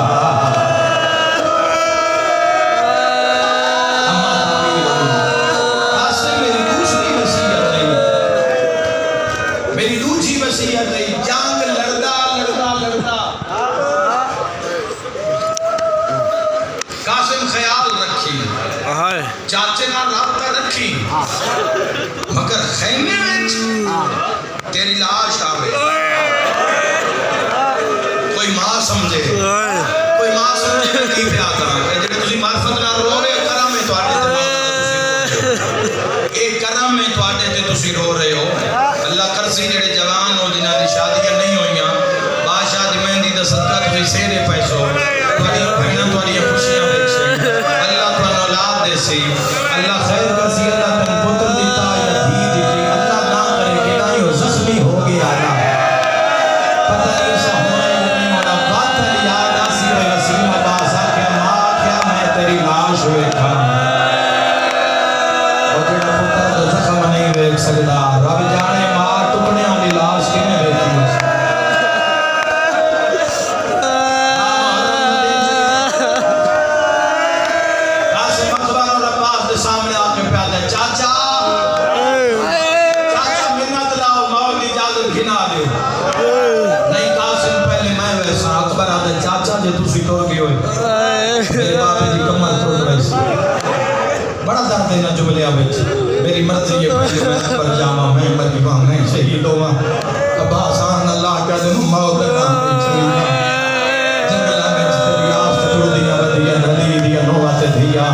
جنگ لڑدا لڑدا لڑدا قاسم خیال رکھی چاچے نال رابطہ رکھی مگر خیمے وچ تیری لاش آوے کوئی ماں سمجھے کوئی ماں سمجھے کی پیا کراں جڑے تسی معرفت نال رو رہے کرم ہے تواڈے تے ایک کرم ہے تواڈے تے تسی رو رہے ہو اللہ کرسی جڑے جوان ہو جنہاں دی شادیاں نہیں ہوئیاں بادشاہ دی مہندی دا صدقہ تسی سیرے پیسو تھوڑی بہناں تھوڑی خوشیاں ویکھے اللہ تانوں اولاد دے سی اللہ خیر کرسی اللہ تن پتر دیتا یا دھی دیتی اللہ نہ کرے کہ نہ ہی زخمی ہو گیا نا پتہ نہیں سا ہونا یا نہیں ہونا بات علی یاد آسی و وسیم عباس آکھیا ماں کیا میں تیری لاش ہوئے تھا اور جڑا پتر تو زخم نہیں ویکھ سکدا رب جانے ماں ٹکڑے والی لاش کیویں ویکھی سامنے آ کے پیادے چاچا منت لاؤ مولی اجازت گھنا دے نہیں قاسم پہلے میں ویسا اکبر آدھے چاچا جے تسی ٹور گئے ہوئے میرے بابے دی کمر ٹوٹ رہی سی بڑا درد دینا جملیا بچ میری مرضی یہ پہلے میں پر جاما میں مری وہاں میں شہید ہوا اب آسان اللہ کیا دنوں موت نام میں چلینا جنگلہ میں تیری آفت ٹوڑ دیا بدیا نلی دیا نوات دیا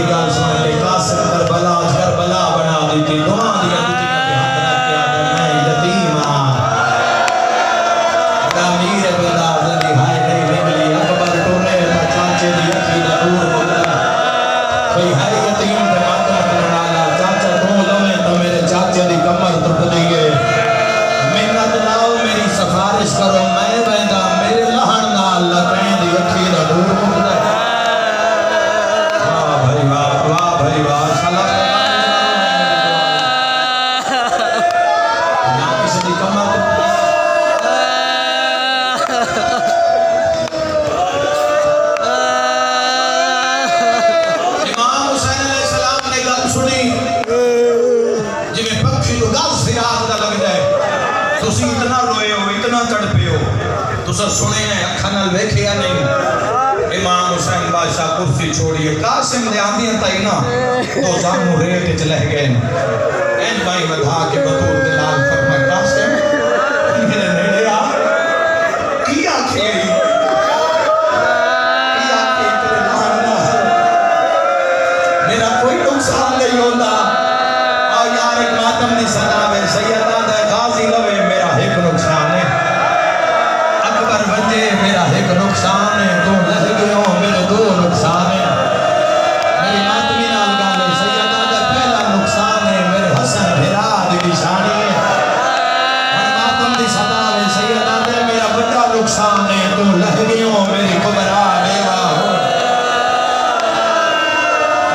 گال سمجھ لے قاسم کربلا بنا دیتی دعا دیا دیتی نبی ہاتھ رکھ کے آدھے میں یتیم امیر بندہ زندی ہائے نہیں نگلی اکبر ٹونے تا چاچے دی اکھی دا نور مدر بھئی ہائے یتیم تے ماتم کرنالا چاچا تو لویں تا میرے چاچے دی کمر ٹوٹ دیئے منت لاؤ میری سفارش کرو میں بیندہ میرے لہن نال لکھیں دی اکھی دا نور مدر سنے ہیں اکھنال ویکھیا نہیں امام حسین بادشاہ کرسی چھوڑیے قاسم دے آندیاں تائی نا تو زامو ریٹ چلہ گئے این بھائی ودھا کے بطور دلال فرمائے قاسم میرے نیڑے آ کیا کھیری کیا کہ تیرے لہنہ میرا کوئی نقصان نہیں ہوتا اور یار ایک ماتم دی صدا میں سیدہ دے غازی لوے میرا ایک نقصان ہے میرا ایک نقصان ہے تو لہ گئے میرے دو نقصان ہے میری ماتمی نال گالے سیدہ دا پہلا نقصان ہے میرے حسن بھرا دی نشانی ہے اور ماتم دی صدا ہے سیدہ دے میرا بڑا نقصان ہے تو لہ گئے میری کبرا میرا ہو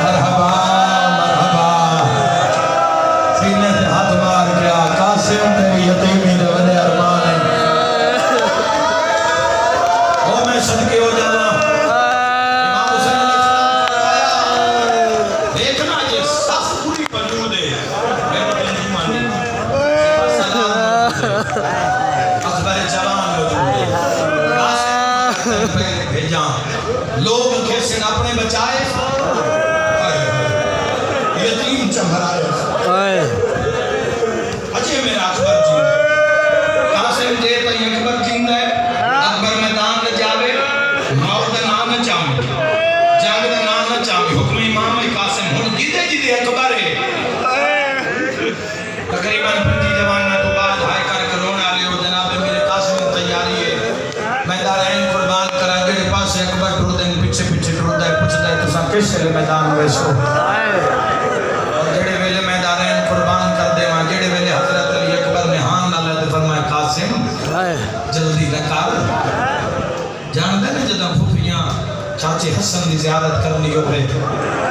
مرحبا مرحبا سینے سے ہاتھ مار گیا قاسم تیری یتیمی دے ودے ارمان ہے صدقے ہو جانا امام حسین علیہ السلام دیکھنا یہ صف پوری موجود ہے میرے دل نہیں مانی اکبر جوان موجود ہے قاسم پہلے بھیجا لوگ کیسے اپنے بچائے یتیم چمہرائے اچھے میرا اکبر جیند ہے قاسم دے تو اکبر جیند ہے اکبر میدان میں جاوے موت دا نام نہ چاہوں جنگ دا نام نہ چاہوں حکم امام قاسم ہن جیتے جیتے اکبر ہے تقریباً 50 جوانہ تو بعد ہائے کر کرونا لے ہو جناب میرے قاسم تیاری ہے میں دارین قربان کریں گے پاس اکبر ٹور دیں پیچھے پیچھے ٹور دیں پوچھتا ہے تو سا کس شہر میدان ویسو اور جڑے ویلے میں دارین قربان کر دے وہاں جڑے ویلے حضرت علی اکبر نے ہاں نہ لے فرمایا قاسم جلدی نکال جان دے نا جدہ پھوپیاں چاچے حسن دی زیارت کرنی ہوئے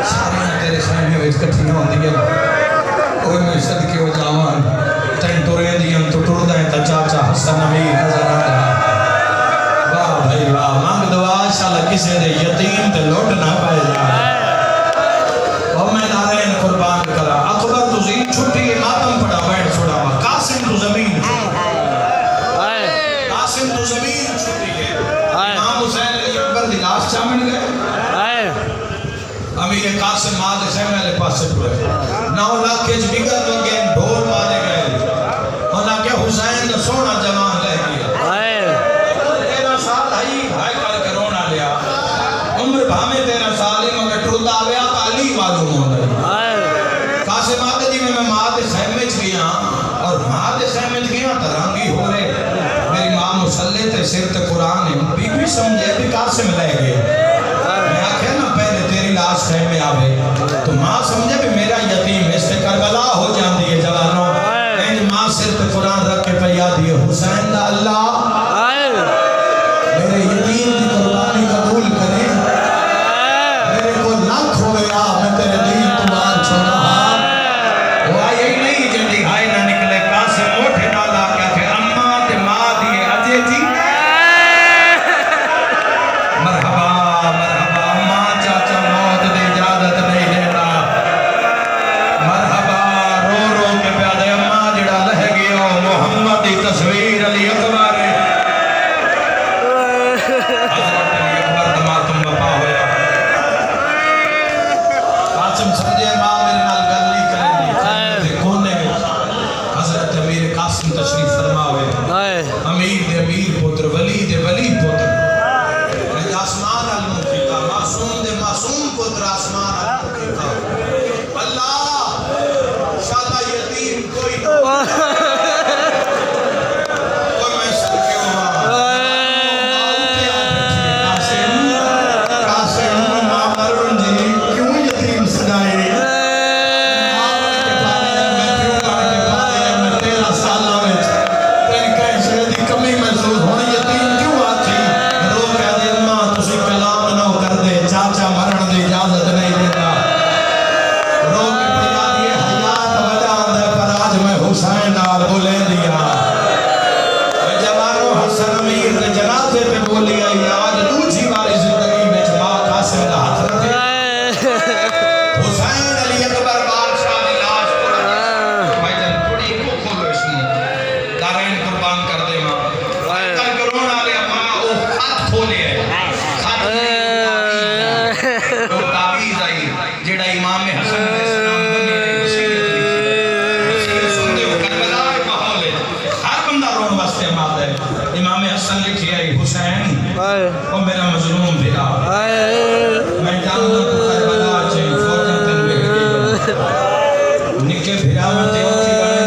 ساریاں تیرے خیمے ہوئے کٹھی ہوں دیئے اوہ میں صدقے ہو جاوان تین ٹورے دیئن تو ٹور دائیں تا چاچا حسن امیر نظر آتا واہ بھائی واہ مانگ دعا شاءاللہ کسے دے یتیم تے لوٹ نہ پائے جا اور میں دارین قربان کرا اکبر تو زین چھٹی ماتم پڑا بیٹھ چھوڑا ہوا قاسم تو زمین قاسم تو زمین چھٹی ہے امام حسین علی اکبر دی لاش چامن گئے امیر قاسم ماد خیمہ لے پاس سے پورے 9 لاکھ کے جبگر لگے ڈھول مارے گئے ہونا کہ حسین نے سونا جوان لے گیا 13 سال ہائی کر کرونا لیا عمر بھامے 13 سال ہی مگر ٹردا آویا علی معلوم ہوتا ہے قاسم آدھے جی میں ماد خیمہ چ گیا اور ماں دے خیمے گیا ترانگی ہو رہے میری ماں مسلح تے سر تے قرآن ہے بی بی سمجھے بھی قاسم لے گئے میں آکھیا نا پہلے تیری لاش خیمے آوے تو ماں سمجھے بھی میرا یتیم اس تے کربلا ہو جاندی ہے جوانوں این ماں سر تے قرآن رکھ کے پیا دیے حسین دا اللہ میرے یتیم کی قربانی قبول کرے میرے کو لاکھ ہو گیا میں تیرے دین تمہار چھوڑا وہ آئی نہیں جلدی ہائے نہ نکلے قاسم موٹھے نالا کیا کہ اماں تے ماں دیے اجے جی مرحبا مرحبا اماں چاچا موت دے اجازت نہیں دیتا مرحبا رو رو کے پیادے اماں جڑا لہ گیا محمد دی تصویر علی اکبر حضرت علی اکبر دماتم بپا ہویا قاسم سمجھے ماں میرے نال گل نہیں کریں دی کونے حضرت امیر قاسم تشریف فرما ہوئے امیر دے امیر پتر ولی دے ولی پتر آسمان المقیقہ معصوم دے معصوم پتر آسمان المقیقہ اللہ شاءاللہ یتیم کوئی اور میں صدقے ہوا قاسم ماں مرون جی کیوں یتیم سنائے میں 13 سالہ میں تین کہیں شہدی کمی محسوس ہونے یتیم کیوں آتی رو کہہ دے ماں تسی کلام نہ کر دے چاچا مرن دی اجازت نہیں دیتا رو کے پڑھا دیے حیات وجہ اندر پر آج میں حسین نال بولے دیا جوانوں حسن امیر نے جنازے پہ بولی آئی آج دوسری باری زندگی میں ماں قاسم کا ہاتھ رکھے حسین علی اکبر بادشاہ دی لاش پر بھائی جان تھوڑی کو کھولو اس میں دارین قربان کر دے ماں کل کرون آلے ماں او خط کھولے ہے خط وہ تعویز آئی جڑا امام حسن علیہ السلام بنے آئی وسیعت سنتے ہو کربلا ماحول ہے ہر بندہ رون واسطے مات ہے امام حسن لکھی آئی حسین وہ میرا مظلوم بھیڑا میں جانتا تو کربلا چاہیے فوجن تن میں گئی نکے بھیڑا میں تے اوکھی بڑے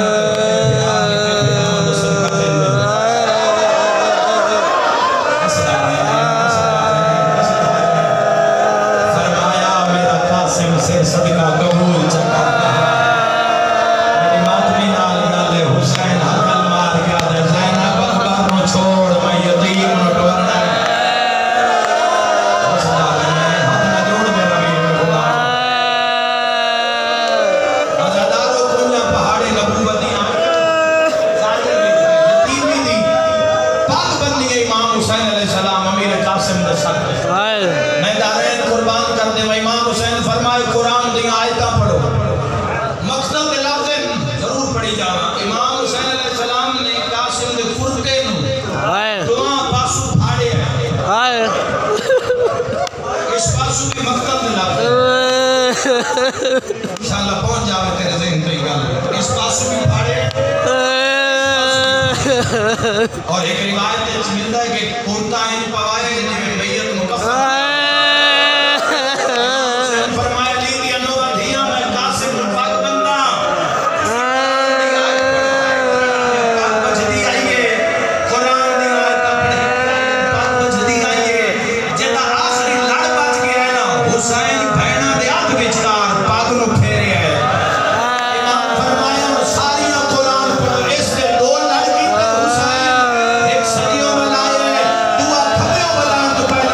نکے بھیڑا میں دسن کا دن میں فرمایا میرا قاسم سے صدقہ قبول چکا میری ماتمی نال نالے حسین حقل مار گیا دے زینب اکبر نو چھوڑ میں یتیم نو ٹورنا ہاتھ نہ جوڑ دے روی میں خدا عزادارو کنیا پہاڑی نبوتیاں یتیمی دی پاک بندی ہے امام حسین علیہ السلام امیر قاسم دے ساتھ میں دارین قربان کر دے امام حسین فرمائے قرآن دیا آیتاں پڑھو مقصد دے لفظ ضرور پڑھی جانا امام حسین علیہ السلام نے قاسم دے فرقے نو دعا پاسو پھاڑے ہیں اس پاسو کی مقصد دے لفظ انشاءاللہ پہنچ جاوے تیرے ذہن تو ہی گل اس پاسو کی پھاڑے اور ایک روایت ہے ملتا ہے کہ کرتا ان پوائے جنہیں بیعت مکفر فرمایا لی دیا نو دھیا میں قاسم پاک بندہ پاک بجدی آئیے قرآن دی آیت پڑھے پاک بجدی آئیے جدا آخری لڑ بچ گیا ہے نا حسین بھینا دے آدھ بچدار پاک نو پھیرے ہے امام فرمایا ساریاں قرآن پڑھو اس کے دو لڑکی تے حسین ایک سریوں میں لائے دعا کھبیوں میں لائے تو پہلے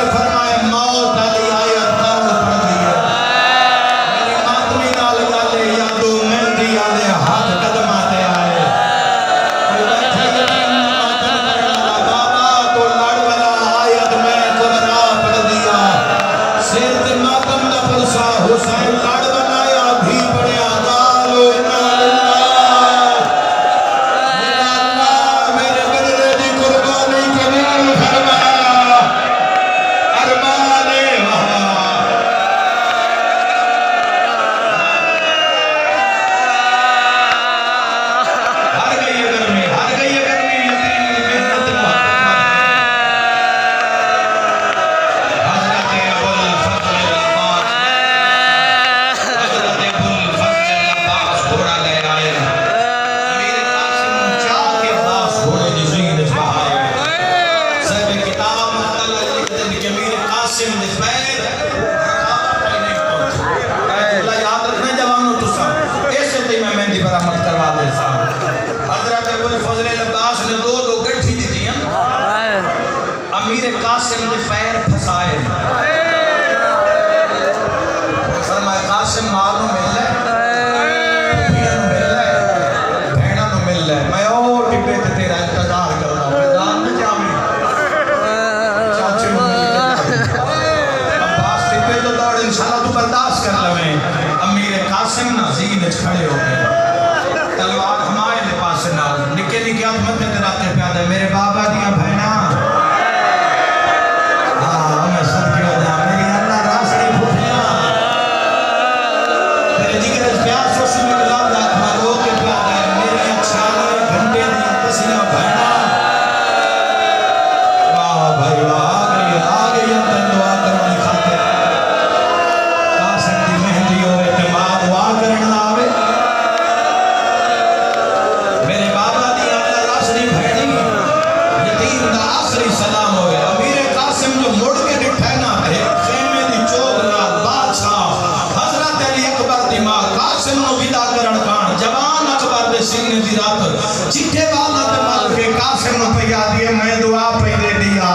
مہینے دی رات چٹھے والا تے مل کے قاسم نو پیا دیے میں دعا پہ دے دیا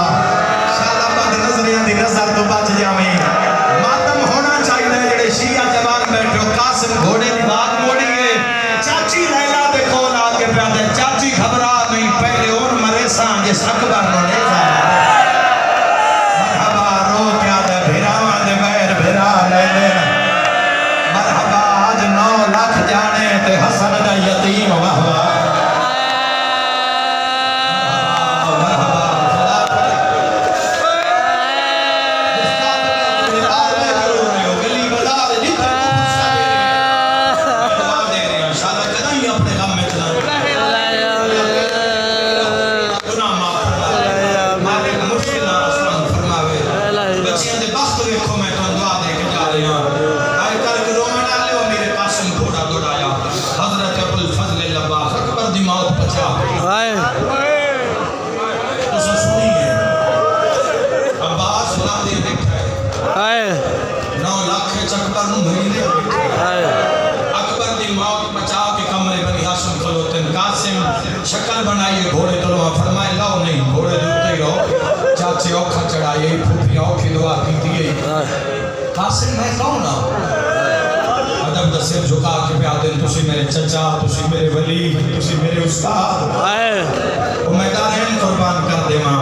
شالا بد نظریاں دی نظر تو بچ جاویں ماتم ہونا چاہیے جڑے شیعہ جوان بیٹھے ہو قاسم گھوڑے دی بات موڑیے چاچی لیلا دے کول آ کے پیا دے چاچی گھبرا نہیں پہلے اور مرے ساں جس اکبر نو لے جا مرحبا رو کیا دے بھراواں دے بیر بھرا لے لے مرحبا آج 9 لاکھ جانے تے حسن دا یتیم واہ واہ شکل بنائیے گھوڑے تلوہ فرمائے لاؤ نہیں گھوڑے دوتے ہی رہو چاچے اوکھا چڑھائیے پھوپیاں اوکھی دعا کی دیئے قاسم میں کون آؤں ادب دا سر جھکا کے پیادیں تسی میرے چچا تسی میرے ولی تسی میرے استاد وہ میدانین قربان کر دے ماں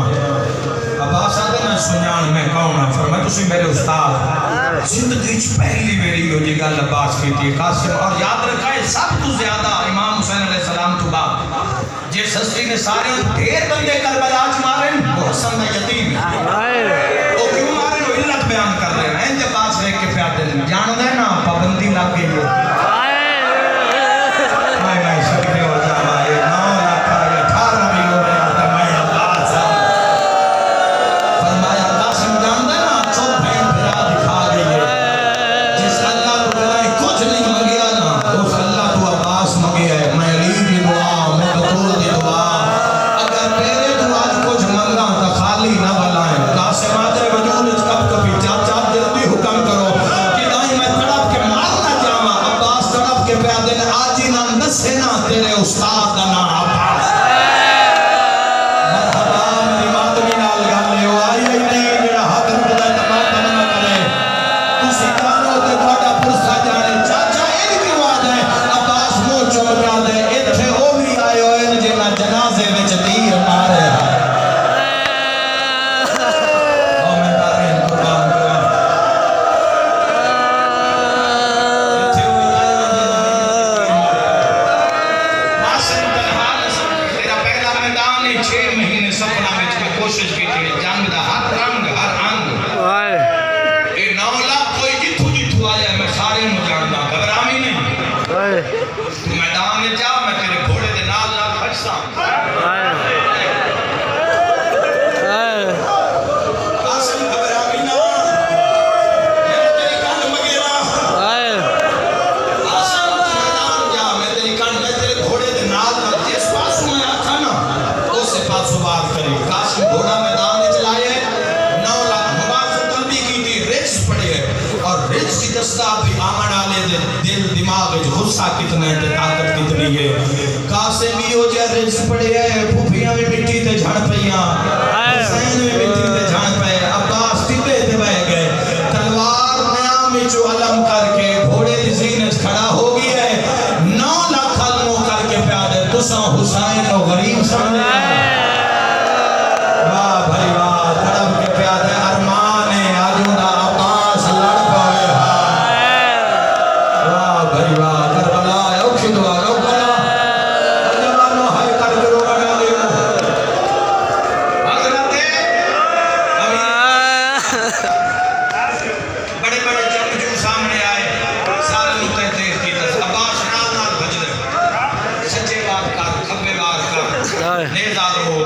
عباس آدھے نا سنیان میں کون آؤں فرمائے تسی میرے استاد زندگی چھ پہلی میری ہو جی گل عباس کی تھی قاسم اور یاد رکھائے سب تو زیادہ امام حسین علیہ السلام تو بعد جس ہستی نے سارے دیر بندے کربلا چ مارے وہ حسن دا یتیم وہ کیوں مارے وہ علت بیان کر رہے ہیں ان کے پاس رہ کے پیادے دیں جان دے نا پابندی لگ گئی ہو میں شکرے ہو جانا یہ 9 لاکھ آئے 18 بھی ہو رہے ہیں میں اللہ سا فرمایا قاسم جان دے نا چوب بھین بھرا دکھا گئی ہے جس اللہ تو بلائے کچھ نہیں مگیا نا اس اللہ تو عباس مگیا ہے میں علی کی دعا مقتول کی دعا اگر میرے تو آج کچھ منگا تو خالی نہ بلائیں قاسم آدھے وجود اس کب کبھی چاچا جلدی حکم کرو کہ دائیں میں تڑپ کے مارنا جاما عباس تڑپ کے پیادے نے آج ہی نہ نسے نہ تیرے استاد کا نام عباس مرحبا میری ماتمی نال گالے ہو آئی نہیں میرا حق رکھتا ہے تمام نہ کرے تسی کانوں تے تھوڑا پرسا جانے چاچا ایک کیوں آ جائے عباس منہ چمکا دے اتھے او بھی آئے ہوئے جنہ جنازے وچ تیر مارے او میں دارین قربان کرا اتھے او بھی آئے ہوئے قاسم تنہا تیرا پہلا میدان ہے 6 مہینے سپنا وچ میں کوشش کی تھی جنگ دا ہر رنگ ہر انگ اے 9 لاکھ کوئی جتھو جتھو آیا میں سارے نو جاندا گھبراویں نہیں میدان میں جا میں تیرے گھوڑے دے نال نال کھڑساں قاسم گھبراویں نہ میں تیری کان مگیرا قاسم میدان جا میں تیری کان میں تیرے گھوڑے دے نال نال جس پاس میں آکھا نا اسے پاسو بات کرے قاسم گھوڑا میدان میں چلائے 9 لاکھ مبارک قلبی کی تھی رچ پڑے اور رچ کی دستہ بھی آمن آلے دل دماغ غصہ کتنا ہے طاقت کتنی ہے قاسم بھی ہو جائے رچ پڑے ہے پھوپیاں میں مٹی تے جھڑ پئیاں حسین میں مٹی تے جھڑ پئے عباس ٹپے تے بہ گئے تلوار نیام وچوں علم کر کے گھوڑے دی زینت کھڑا ہو گئی ہے 9 لاکھ علموں کر کے پیادے تساں حسین کو غریب سمجھے واہ بھائی واہ تڑپ کے پیادے ارمان ہے آجوں دا عباس لڑ پائے واہ بھائی واہ کربلا ہے اوکھی دعا رو کرا جوانوں ہائے کر کے رو بنا لے حضرت بڑے بڑے جنگجو سامنے آئے سارے نکتے تیز کی تس عباس نال نال بھجنے سچے بات کر کھبے بات کر نیزہ رو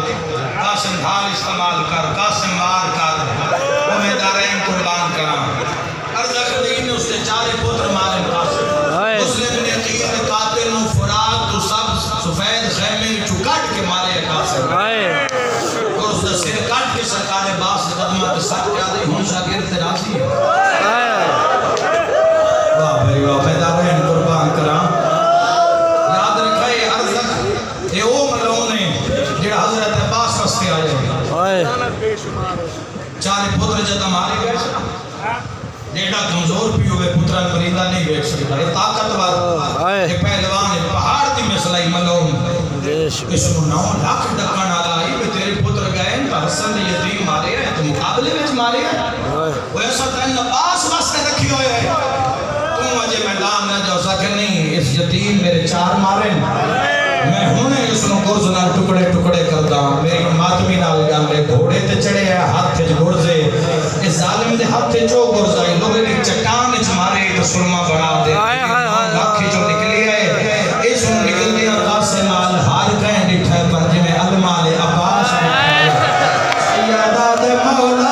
قاسم ڈھال استعمال کر قاسم مار کر وہ میں دارین قربان کرا عرض اخدین نے اس نے 4 پتر مارے قاسم مسلم نے قیر قاتل نو فرات تو سب سفید خیمے چکٹ کے مارے قاسم اور اس نے سر کٹ کے سرکار باس قدمہ کے ساتھ پیادے ہون شاگرد راضی واہ بھائی واہ میں دارین قربان کرا یاد رکھائے عرض یہ وہ ملون ہے جڑا حضرت عباس واسطے آئے اوئے چارے پتر جدہ مارے گئے ڈیڑا کمزور بھی ہوئے پترہ پریدہ نہیں بیٹھ سکتا یہ طاقتور یہ پہلوان ہے پہاڑ دی مسئلہ ملون اس کو 9 لاکھ ڈکن آلا آئی کہ تیرے پتر گئے تو حسن یتیم مارے ہیں تو مقابلے میں مارے ہیں وہ ایسا تین عباس واسطے رکھی ہوئے ہیں تم مجھے میدان نہ جاؤ سکے نہیں اس یتیم میرے 4 مارے میں ہونے اس کو گرز نال ٹکڑے ٹکڑے کردا میری ماتمی نال گاندے گھوڑے تے چڑھے ہیں ہاتھ تے گرزے اس ظالم دے ہاتھ تے جو گرز آئی لوگے نے چٹان وچ مارے تو سرما بنا دے لاکھی جو نکلی ہے اس کو نکل دیا قاسم مال ہار کہیں ڈٹھے پر جی میں المال عباس سیادہ دے مولا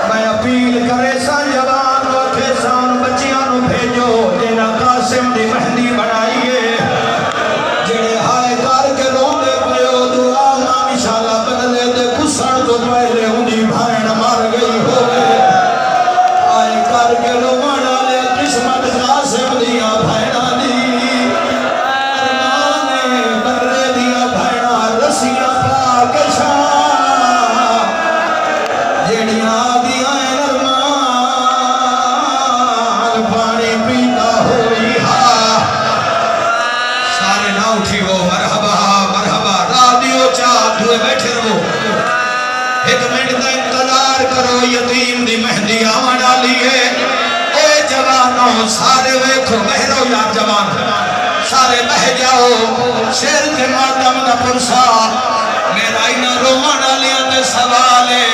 میں اپیل کرے سان جوان وکھے سان بچیاں نو بھیجو جنہاں بیٹھے رہو ایک منٹ دا انتظار کرو یتیم دی مہندی آمن آلی ہے اے جوانوں سارے ویکھو بہرو یا جوان سارے بہ جاؤ شیر کے ماتم دا پرسا میرا اینا رومان آلیاں دے سوالے